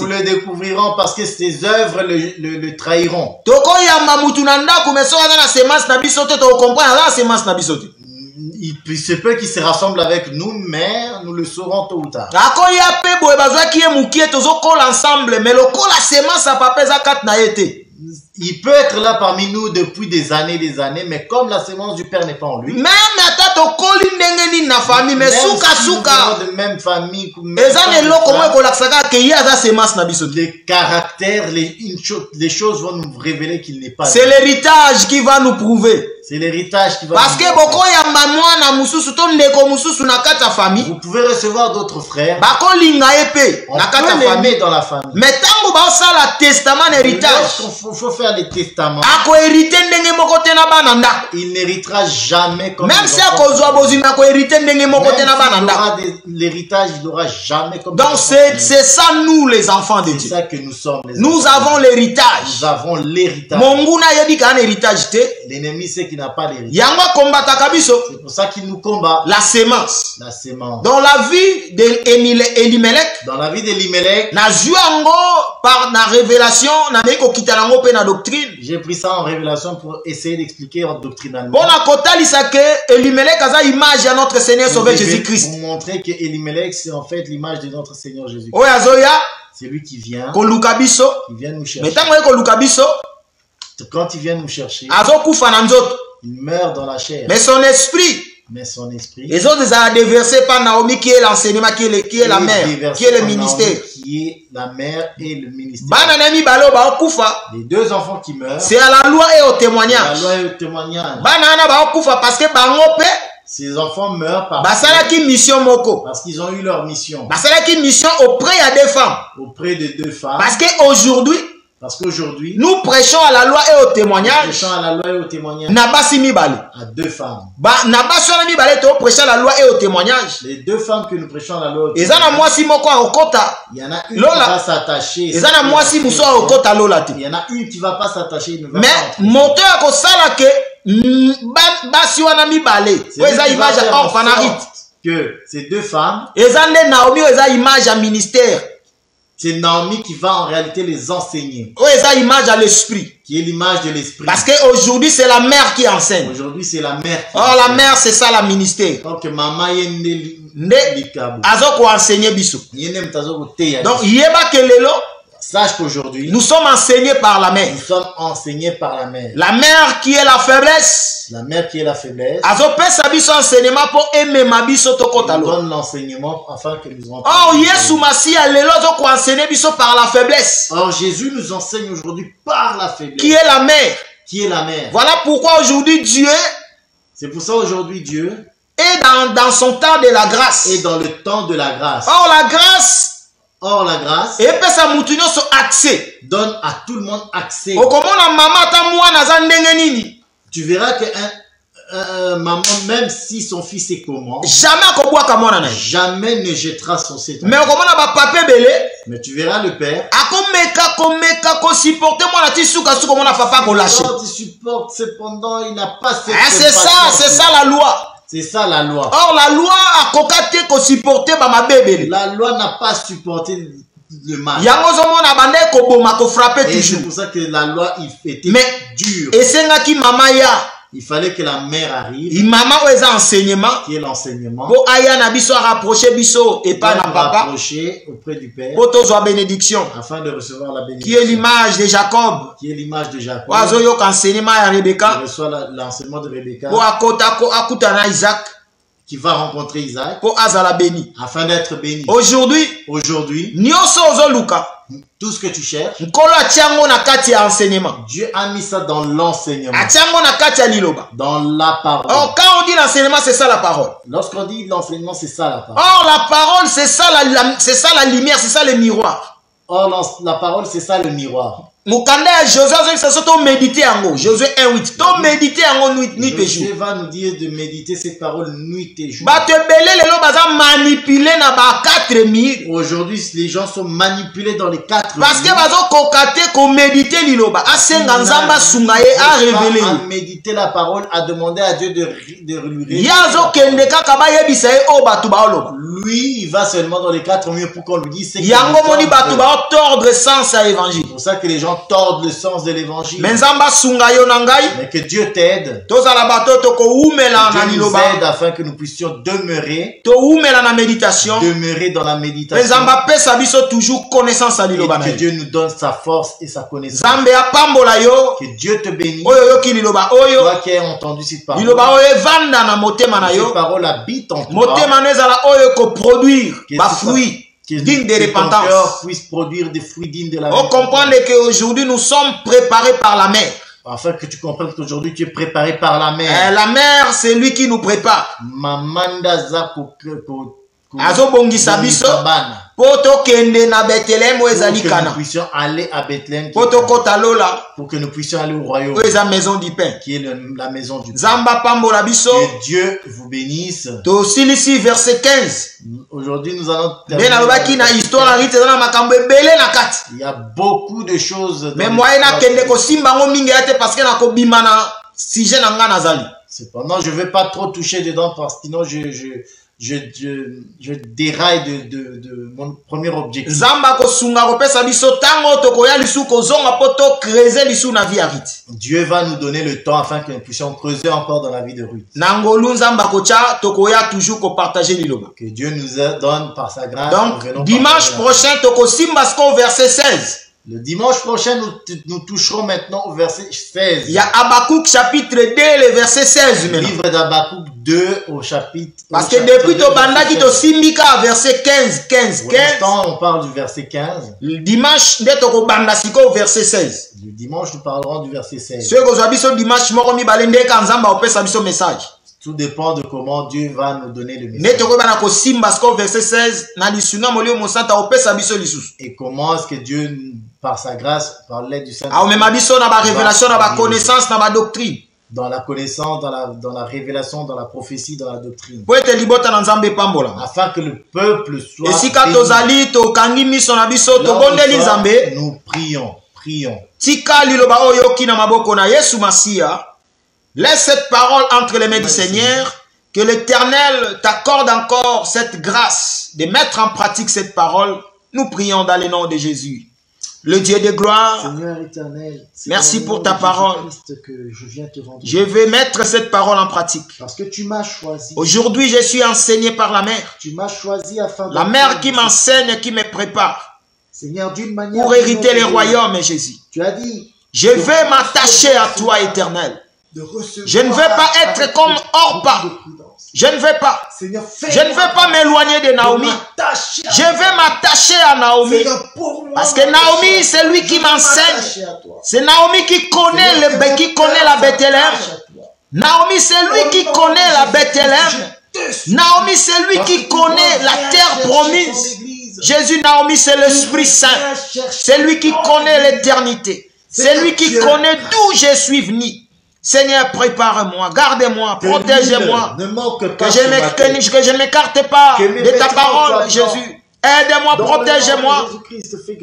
Nous le découvrirons parce que ses œuvres le trahiront. Il se peut qu'il se rassemble avec nous, mais nous le saurons tôt ou tard. Il peut être là parmi nous depuis des années, mais comme la sémence du Père n'est pas en lui, même si nous venons de même famille, les caractères, les choses vont nous révéler qu'il n'est pas. C'est l'héritage qui va nous prouver. C'est l'héritage qui va parce que vous pouvez recevoir d'autres frères. On peut l'aimer dans la famille. Mais tant il faut faire les testaments. Il n'héritera jamais comme même si l'héritage, il n'aura jamais comme. Donc c'est ça nous les enfants de Dieu. C'est ça que nous sommes. Nous avons l'héritage. Nous avons l'héritage. L'ennemi sait qu'il n'a pas d'héritage. C'est pour ça qu'il nous combat. La sémence. La sémence. Dans la vie d'Elimelech. Dans la vie d'Elimelech. par la révélation, na meko kitanango pe na doctrine. J'ai pris ça en révélation pour essayer d'expliquer doctrinalement. Bon, na kotalisa ke Elimelech aza image à notre Seigneur Sauveur Jésus-Christ. Pour montrer que Elimelech, c'est en fait l'image de notre Seigneur Jésus-Christ. Oyo azoya C'est lui qui vient biso. Il vient nous chercher. Mais tango ye biso, quand il vient nous chercher, azokufa na nzoto. il meurt dans la chair. Mais son esprit, Mais son esprit, les autres ont déversé par Naomi qui est l'enseignement, qui est la mère, qui est le ministère. Naomi, qui est la mère et le ministère. Bananami balo ba okufa. Les deux enfants qui meurent, C'est à la loi et au témoignage. la loi et au témoignage. Banana ba okufa parce que bangope Ces enfants meurent basala ki mission moko. parce qu'ils ont eu leur mission Basala ki mission auprès à des femmes. auprès de deux femmes. Parce qu'aujourd'hui, Parce qu'aujourd'hui, nous prêchons à la loi et au nous témoignage. prêchons à la loi et au témoignage Nabasi mibale. à deux femmes. Ba nabasi na mibale to prêcher à la loi et au témoignage. Les deux femmes que nous prêchons à la loi et au Ezana témoignage, mwasi moko akota. il y en a une Lola. qui va s'attacher. Ezana mwasi muso akota lola te. Il y en a une qui va pas s'attacher. il ne va Mais pas entrer. moto ya kosala ke basi wana mibale. C'est O lui eza qui va image faire ya en orphanage. sorte que ces deux femmes, Eza nde Naomi eza image ya ministère. c'est Naomi qui va en réalité les enseigner, O eza image à l'esprit. qui est l'image de l'esprit. Parce qu'aujourd'hui c'est la mère qui enseigne. Aujourd'hui, c'est la mère. qui Or la enseigne. mère c'est ça la ministère. Donc, maman yende Nde likabo. azo ko enseigner biso. Yende mtazo koteya. Donc yeba ke lelo Sache qu'aujourd'hui, nous sommes enseignés par la mère. nous sommes enseignés par la mère. La mère qui est la faiblesse. La mère qui est la faiblesse, Azo pesa biso enseignement pour aimer ma biso to nous kotalo. donne l'enseignement afin que nous entendions. Or Yesu Masia lelo zo ko enseigner biso par la faiblesse. Or, Jésus nous enseigne aujourd'hui par la faiblesse, Qui est la mère. qui est la mère. Voilà pourquoi aujourd'hui Dieu C'est pour ça aujourd'hui Dieu est dans son temps de la grâce. est dans le temps de la grâce. Or la grâce Or, la grâce epesa mutu nyonso accès. donne à tout le monde accès. Okomona mama ata mwana aza ndenge nini. Tu verras que maman, même si son fils est comment, Jamais akobwaka mwana na ye. jamais ne jettera son séton. Mais okomona ba papa belé Mais tu verras le père, akomeka ko supporter mwana ti suka suka mona papa ko lâcher. quand il supporte, cependant, il n'a pas cette C'est ça la loi. C'est ça la loi. Or la loi akokate ko supporter ba mabebele. La loi n'a pas supporté le mal. Yango zomona bande ko boma ko frapper Et c'est toujours. pour ça que la loi il était Mais dure. esengaki mama ya. Il fallait que la mère arrive, I mama oza enseignement. qui est l'enseignement, Po aya na biso rapprocher biso et pas na pour papa. rapprocher auprès du père, Po tozwa bénédiction. afin de recevoir la Qui est bénédiction, l'image de Jacob. qui est l'image de Jacob, Oazo yoka enseignement ya qui Rebecca. reçoit l'enseignement de Rebecca, Po akota ko akutana Isaac. qui va rencontrer Isaac, Po azala béni. afin d'être béni. Aujourd'hui, Aujourd'hui, nyonso ozoluka. tout ce que tu cherches, Nkolo atiango na kati ya enseignement. Dieu a mis ça dans l'enseignement, Atiango na kati ya liloba. dans la parole. Or quand on dit l'enseignement, c'est ça la parole. Lorsqu'on dit l'enseignement, c'est ça la parole. Or la parole, c'est ça la lumière, c'est ça le miroir. Or, la parole, c'est ça le miroir. Mukanda ya Josué azo to méditer yango. Josué 1:8. To méditer yango nuit et jour. Dieu va nous dire de méditer cette parole nuit et jour. Bato ebele lelo baza manipuler na ba 4 mille. Aujourd'hui, les gens sont manipulés dans les quatre Parce que murs. bazo kokate ko méditer liloba. Asenga nzamba sunga ye a révéler. À méditer la parole, à demander à Dieu de lui révéler. Yazo kende kaka ba yebisa ye o bato ba oloba. Lui, il va seulement dans les quatre murs pour qu'on lui dise ce qu'il Yango moni entend. bato ba tordre sens à évangile. C'est pour ça que les gens tordent le sens de l'évangile. Mais nzamba sunga yo na ngai. Mais que Dieu t'aide. Tozala bato to ko umela na Dieu nous liloba. aide afin que nous puissions demeurer To umela na méditation. dans la Mais méditation. nzamba pesa biso toujours connaissance à Et liloba na que ye. Dieu nous donne sa force et sa connaissance. Zambe apambola yo. Que Dieu te bénisse. Oyo yoki liloba oyo. Toi qui as entendu cette parole, Liloba oyo evanda na motema na cette yo. parole habite en toi. Motema no ezala oyo ko produire Que ba ce fruit que digne de ton repentance. cœur puisse produire des fruits dignes de la On comprend qu'aujourd'hui nous sommes préparés par la mère. Afin que tu comprennes qu'aujourd'hui tu es préparé par la mère. La mère, c'est lui qui nous prépare. Mamanda zako Azobongisa biso po tokende na Bethléem oyo ezali pour que nous Kana. puissions aller à Bethléem, Po tokota lola pour que nous puissions aller au royaume, oyo eza maison du pain. qui est la maison du Père. Zamba pambola biso. Que Dieu vous bénisse. Tosilisi verset 15. Aujourd'hui nous allons Nde nalobaki na histoire rite eza na makambo ebele na kati. Il y a beaucoup de choses dans Mais moye nakende kosimba ngo mingi ate parce que nakobima na sujet na nga nazali. Cependant, je ne vais pas trop toucher dedans parce que sinon je déraille de mon premier objectif. Dieu va nous donner le temps afin que nous puissions creuser encore dans la vie de Ruth. Que Dieu nous donne par sa grâce. Donc, dimanche prochain, au verset 16. Le dimanche prochain, nous toucherons maintenant au verset 16. Il y a Habakkuk chapitre 2, le verset 16. Le livre d'Habakkuk 2 au chapitre. Parce que depuis le banda qui te simbika verset 15. Pour l'instant, on parle du verset 15. Le dimanche, au verset 16. Le dimanche, nous parlerons du verset 16. Message. Tout dépend de comment Dieu va nous donner le message. Et comment est-ce que Dieu, par sa grâce, par l'aide du Saint-Esprit, dans la connaissance, dans la révélation, dans la prophétie, dans la doctrine, afin que le peuple soit béni. Nous prions. Laisse cette parole entre les mains du Seigneur, que l'Éternel t'accorde encore cette grâce de mettre en pratique cette parole. Nous prions dans le nom de Jésus. Le Dieu de gloire, Seigneur éternel, merci pour ta parole. Que je viens te rendre. Je vais mettre cette parole en pratique. Parce que tu m'as choisi. Aujourd'hui, je suis enseigné par la mère. Tu m'as choisi afin de... La mère qui m'enseigne, qui me prépare. Seigneur, d'une manière... Pour hériter les royaumes, Jésus. Tu as dit... Je vais m'attacher à toi, éternel. Je ne veux pas être comme Orpa. Je ne veux pas. Seigneur, je ne veux pas m'éloigner de Naomi. Je vais m'attacher à Naomi. Parce que Naomi, c'est lui qui m'enseigne. C'est Naomi qui connaît la Bethléem. Naomi, c'est lui qui connaît la Bethléem. Naomi, c'est lui qui connaît la terre promise. Jésus, Naomi, c'est l'Esprit Saint. C'est lui qui connaît l'éternité. C'est lui qui connaît d'où je suis venu. Seigneur, prépare-moi, garde-moi, protège-moi, que je ne m'écarte pas de ta parole, Jésus. Aide-moi, protège-moi.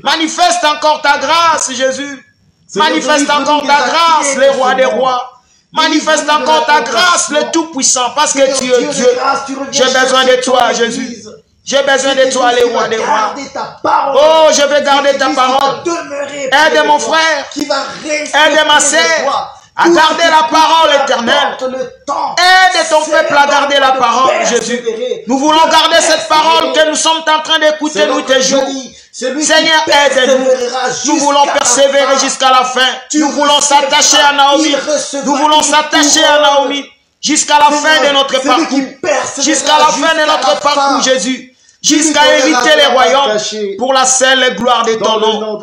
Manifeste encore ta grâce, Jésus. Manifeste encore ta grâce, le roi des rois. Manifeste encore ta grâce, le Tout-Puissant, parce que tu es Dieu. J'ai besoin de toi, Jésus. J'ai besoin de toi, le roi des rois. Oh, je vais garder ta parole. Aide mon frère. Aide ma sœur à garder la parole éternelle. Aide ton peuple à garder la parole, Jésus. Nous voulons garder cette parole que nous sommes en train d'écouter nous tes jours. Seigneur, aide-nous. Nous voulons persévérer jusqu'à la fin. Nous voulons s'attacher à Naomi. Nous voulons s'attacher à Naomi jusqu'à la fin de notre parcours. Jusqu'à la fin de notre parcours, Jésus. Jusqu'à hériter les royaumes pour la seule gloire de ton nom.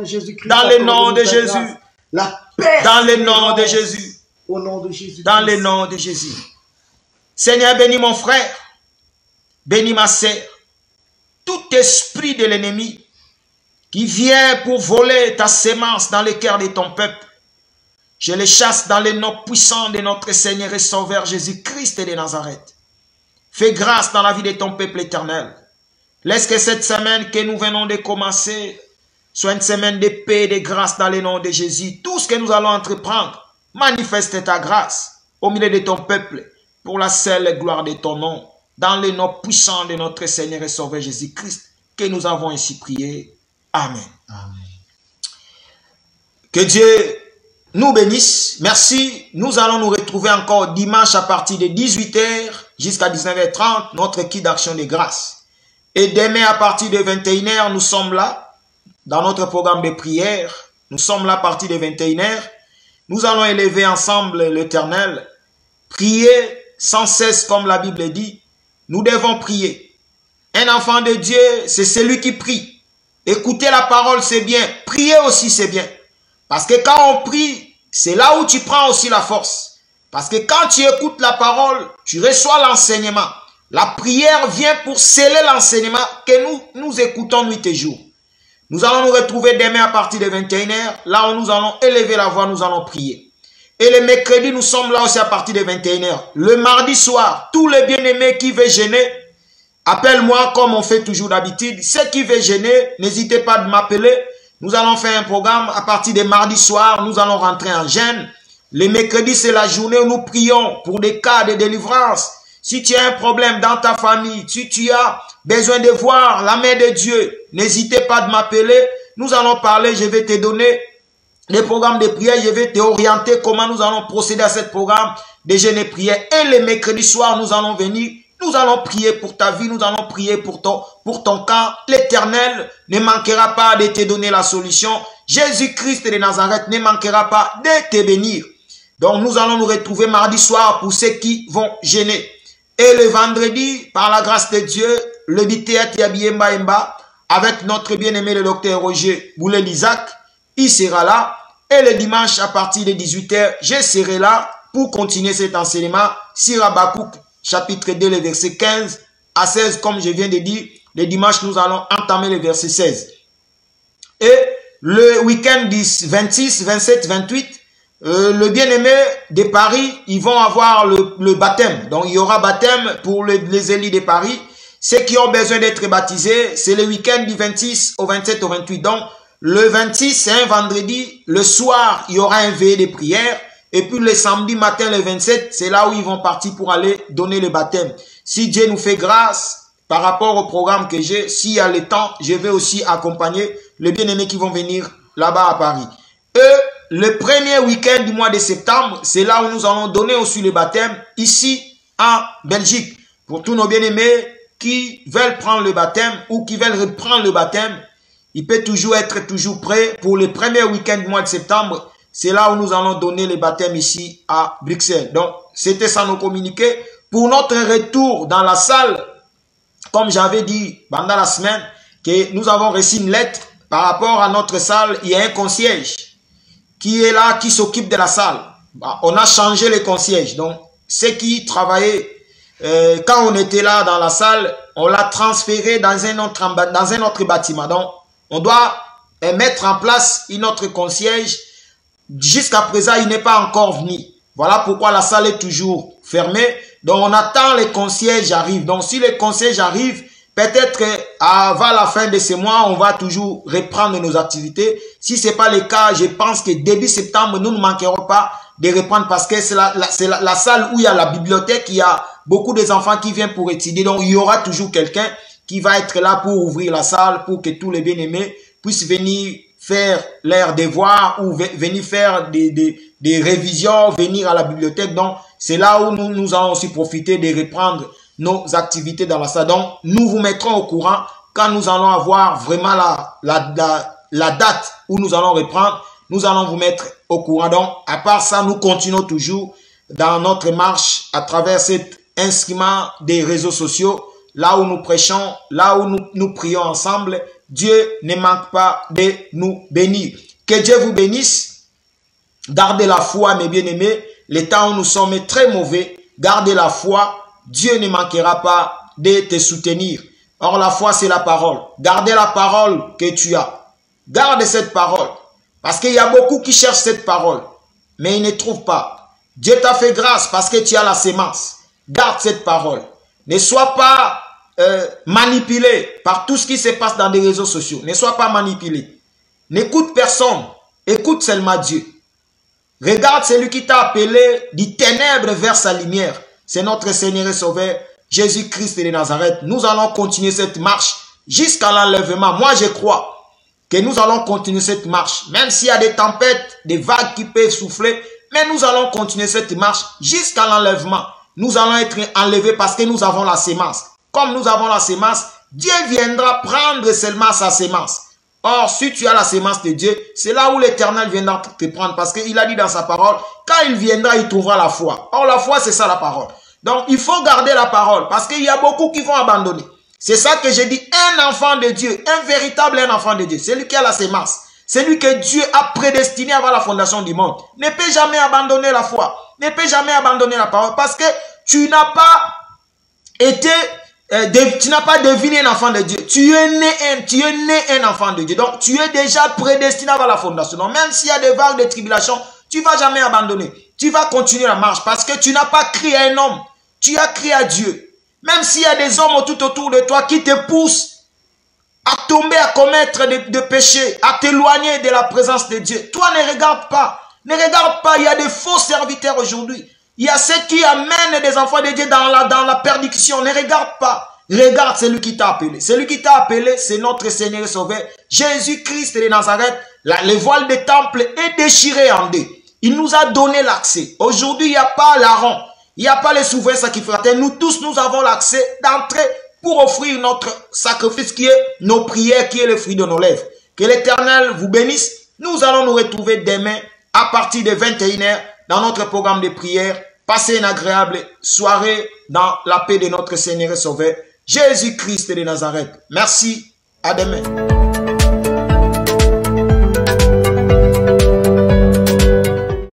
Dans le nom de Jésus. Dans le nom de Jésus. Au nom de Jésus. Dans le nom de Jésus. Seigneur, bénis mon frère. Bénis ma sœur. Tout esprit de l'ennemi qui vient pour voler ta sémence dans le cœur de ton peuple, je les chasse dans le nom puissant de notre Seigneur et Sauveur Jésus-Christ de Nazareth. Fais grâce dans la vie de ton peuple éternel. Laisse que cette semaine que nous venons de commencer soit une semaine de paix et de grâce dans le nom de Jésus. Tout ce que nous allons entreprendre, manifeste ta grâce au milieu de ton peuple pour la seule gloire de ton nom. Dans le nom puissant de notre Seigneur et Sauveur Jésus-Christ que nous avons ainsi prié. Amen. Amen. Que Dieu nous bénisse. Merci. Nous allons nous retrouver encore dimanche à partir de 18 h jusqu'à 19 h 30, notre kit d'action de grâce. Et demain à partir de 21 h, nous sommes là dans notre programme de prière. Nous sommes là à partir de 21 h. Nous allons élever ensemble l'Éternel. Prier sans cesse comme la Bible dit. Nous devons prier. Un enfant de Dieu, c'est celui qui prie. Écouter la parole, c'est bien. Prier aussi, c'est bien. Parce que quand on prie, c'est là où tu prends aussi la force. Parce que quand tu écoutes la parole, tu reçois l'enseignement. La prière vient pour sceller l'enseignement que nous écoutons nuit et jour. Nous allons nous retrouver demain à partir de 21 h. Là où nous allons élever la voix, nous allons prier. Et le mercredi, nous sommes là aussi à partir de 21 h. Le mardi soir, tous les bien-aimés qui veulent jeûner, appelle-moi comme on fait toujours d'habitude. Ceux qui veulent jeûner, n'hésitez pas à m'appeler. Nous allons faire un programme à partir de mardi soir. Nous allons rentrer en jeûne. Le mercredi, c'est la journée où nous prions pour des cas de délivrance. Si tu as un problème dans ta famille, si tu as besoin de voir la main de Dieu, n'hésitez pas de m'appeler. Nous allons parler, je vais te donner les programmes de prière, je vais t'orienter comment nous allons procéder à ce programme de jeûne et prière. Et le mercredi soir, nous allons venir, nous allons prier pour ta vie, nous allons prier pour ton cas. L'Éternel ne manquera pas de te donner la solution. Jésus-Christ de Nazareth ne manquera pas de te bénir. Donc nous allons nous retrouver mardi soir pour ceux qui vont jeûner. Et le vendredi, par la grâce de Dieu, le Bitéat Yabiemba avec notre bien-aimé le docteur Roger Boulel-Isaac, il sera là. Et le dimanche à partir de 18 h, je serai là pour continuer cet enseignement sur Habakkuk chapitre 2, le verset 15 à 16, comme je viens de dire. Le dimanche, nous allons entamer le verset 16. Et le week-end 26, 27, 28, le bien-aimé de Paris, ils vont avoir le baptême. Donc, il y aura baptême pour les élus de Paris. Ceux qui ont besoin d'être baptisés, c'est le week-end du 26 au 27 au 28. Donc, le 26, c'est un vendredi. Le soir, il y aura un veillée de prière. Et puis, le samedi matin, le 27, c'est là où ils vont partir pour aller donner le baptême. Si Dieu nous fait grâce, par rapport au programme que j'ai, s'il y a le temps, je vais aussi accompagner les bien-aimés qui vont venir là-bas à Paris. Et le premier week-end du mois de septembre, c'est là où nous allons donner aussi le baptême, ici en Belgique. Pour tous nos bien-aimés qui veulent prendre le baptême ou qui veulent reprendre le baptême, il peut toujours être prêt pour le premier week-end du mois de septembre. C'est là où nous allons donner le baptême ici à Bruxelles. Donc, c'était ça nos communiqués. Pour notre retour dans la salle, comme j'avais dit pendant la semaine, que nous avons reçu une lettre par rapport à notre salle. Il y a un concierge qui est là, qui s'occupe de la salle. On a changé les concierges. Donc, ceux qui travaillaient, quand on était là dans la salle, on l'a transféré dans un autre bâtiment. Donc, on doit mettre en place une autre concierge. Jusqu'à présent, il n'est pas encore venu. Voilà pourquoi la salle est toujours fermée. Donc, on attend les concierges arrivent. Donc, si les concierges arrivent, peut-être avant la fin de ce mois, on va toujours reprendre nos activités. Si ce n'est pas le cas, je pense que début septembre, nous ne manquerons pas de reprendre parce que c'est la salle où il y a la bibliothèque, il y a beaucoup d'enfants qui viennent pour étudier. Donc, il y aura toujours quelqu'un qui va être là pour ouvrir la salle, pour que tous les bien-aimés puissent venir faire leurs devoirs ou venir faire des révisions, venir à la bibliothèque. Donc, c'est là où nous allons aussi profiter de reprendre nos activités dans la salle. Donc, nous vous mettrons au courant quand nous allons avoir vraiment la date où nous allons reprendre. Nous allons vous mettre au courant. Donc, à part ça, nous continuons toujours dans notre marche à travers cet instrument des réseaux sociaux, là où nous prêchons, là où nous prions ensemble. Dieu ne manque pas de nous bénir. Que Dieu vous bénisse. Gardez la foi, mes bien-aimés. Les temps où nous sommes très mauvais, gardez la foi. Dieu ne manquera pas de te soutenir. Or, la foi, c'est la parole. Gardez la parole que tu as. Garde cette parole. Parce qu'il y a beaucoup qui cherchent cette parole, mais ils ne trouvent pas. Dieu t'a fait grâce parce que tu as la sémence. Garde cette parole. Ne sois pas manipulé par tout ce qui se passe dans les réseaux sociaux. Ne sois pas manipulé. N'écoute personne. Écoute seulement Dieu. Regarde celui qui t'a appelé du ténèbre vers sa lumière. C'est notre Seigneur et Sauveur, Jésus-Christ de Nazareth. Nous allons continuer cette marche jusqu'à l'enlèvement. Moi, je crois que nous allons continuer cette marche. Même s'il y a des tempêtes, des vagues qui peuvent souffler, mais nous allons continuer cette marche jusqu'à l'enlèvement. Nous allons être enlevés parce que nous avons la sémence. Comme nous avons la sémence, Dieu viendra prendre seulement sa sémence. Or, si tu as la sémence de Dieu, c'est là où l'Éternel viendra te prendre. Parce qu'il a dit dans sa parole, quand il viendra, il trouvera la foi. Or, la foi, c'est ça la parole. Donc, il faut garder la parole. Parce qu'il y a beaucoup qui vont abandonner. C'est ça que j'ai dit. Un enfant de Dieu, un véritable enfant de Dieu, c'est lui qui a la sémence. C'est lui que Dieu a prédestiné avant la fondation du monde. Ne peut jamais abandonner la foi. Ne peut jamais abandonner la parole. Parce que tu n'as pas été... tu n'as pas deviné un enfant de Dieu. Tu es né un enfant de Dieu. Donc, tu es déjà prédestiné avant la fondation. Donc, même s'il y a des vagues de tribulation, tu ne vas jamais abandonner. Tu vas continuer la marche parce que tu n'as pas crié à un homme. Tu as crié à Dieu. Même s'il y a des hommes tout autour de toi qui te poussent à tomber, à commettre des péchés, à t'éloigner de la présence de Dieu. Toi, ne regarde pas. Ne regarde pas. Il y a des faux serviteurs aujourd'hui. Il y a ceux qui amènent des enfants de Dieu dans la perdition. Ne regarde pas. Regarde celui qui t'a appelé. Celui qui t'a appelé, c'est notre Seigneur et Sauveur, Jésus-Christ de Nazareth. Le voile des temples est déchiré en deux. Il nous a donné l'accès. Aujourd'hui, il n'y a pas l'Aaron. Il n'y a pas les souverains sacrificateurs. Nous tous, nous avons l'accès d'entrer pour offrir notre sacrifice qui est nos prières, qui est le fruit de nos lèvres. Que l'Éternel vous bénisse. Nous allons nous retrouver demain à partir de 21 h dans notre programme de prière. Passez une agréable soirée dans la paix de notre Seigneur et Sauveur, Jésus-Christ de Nazareth. Merci. À demain.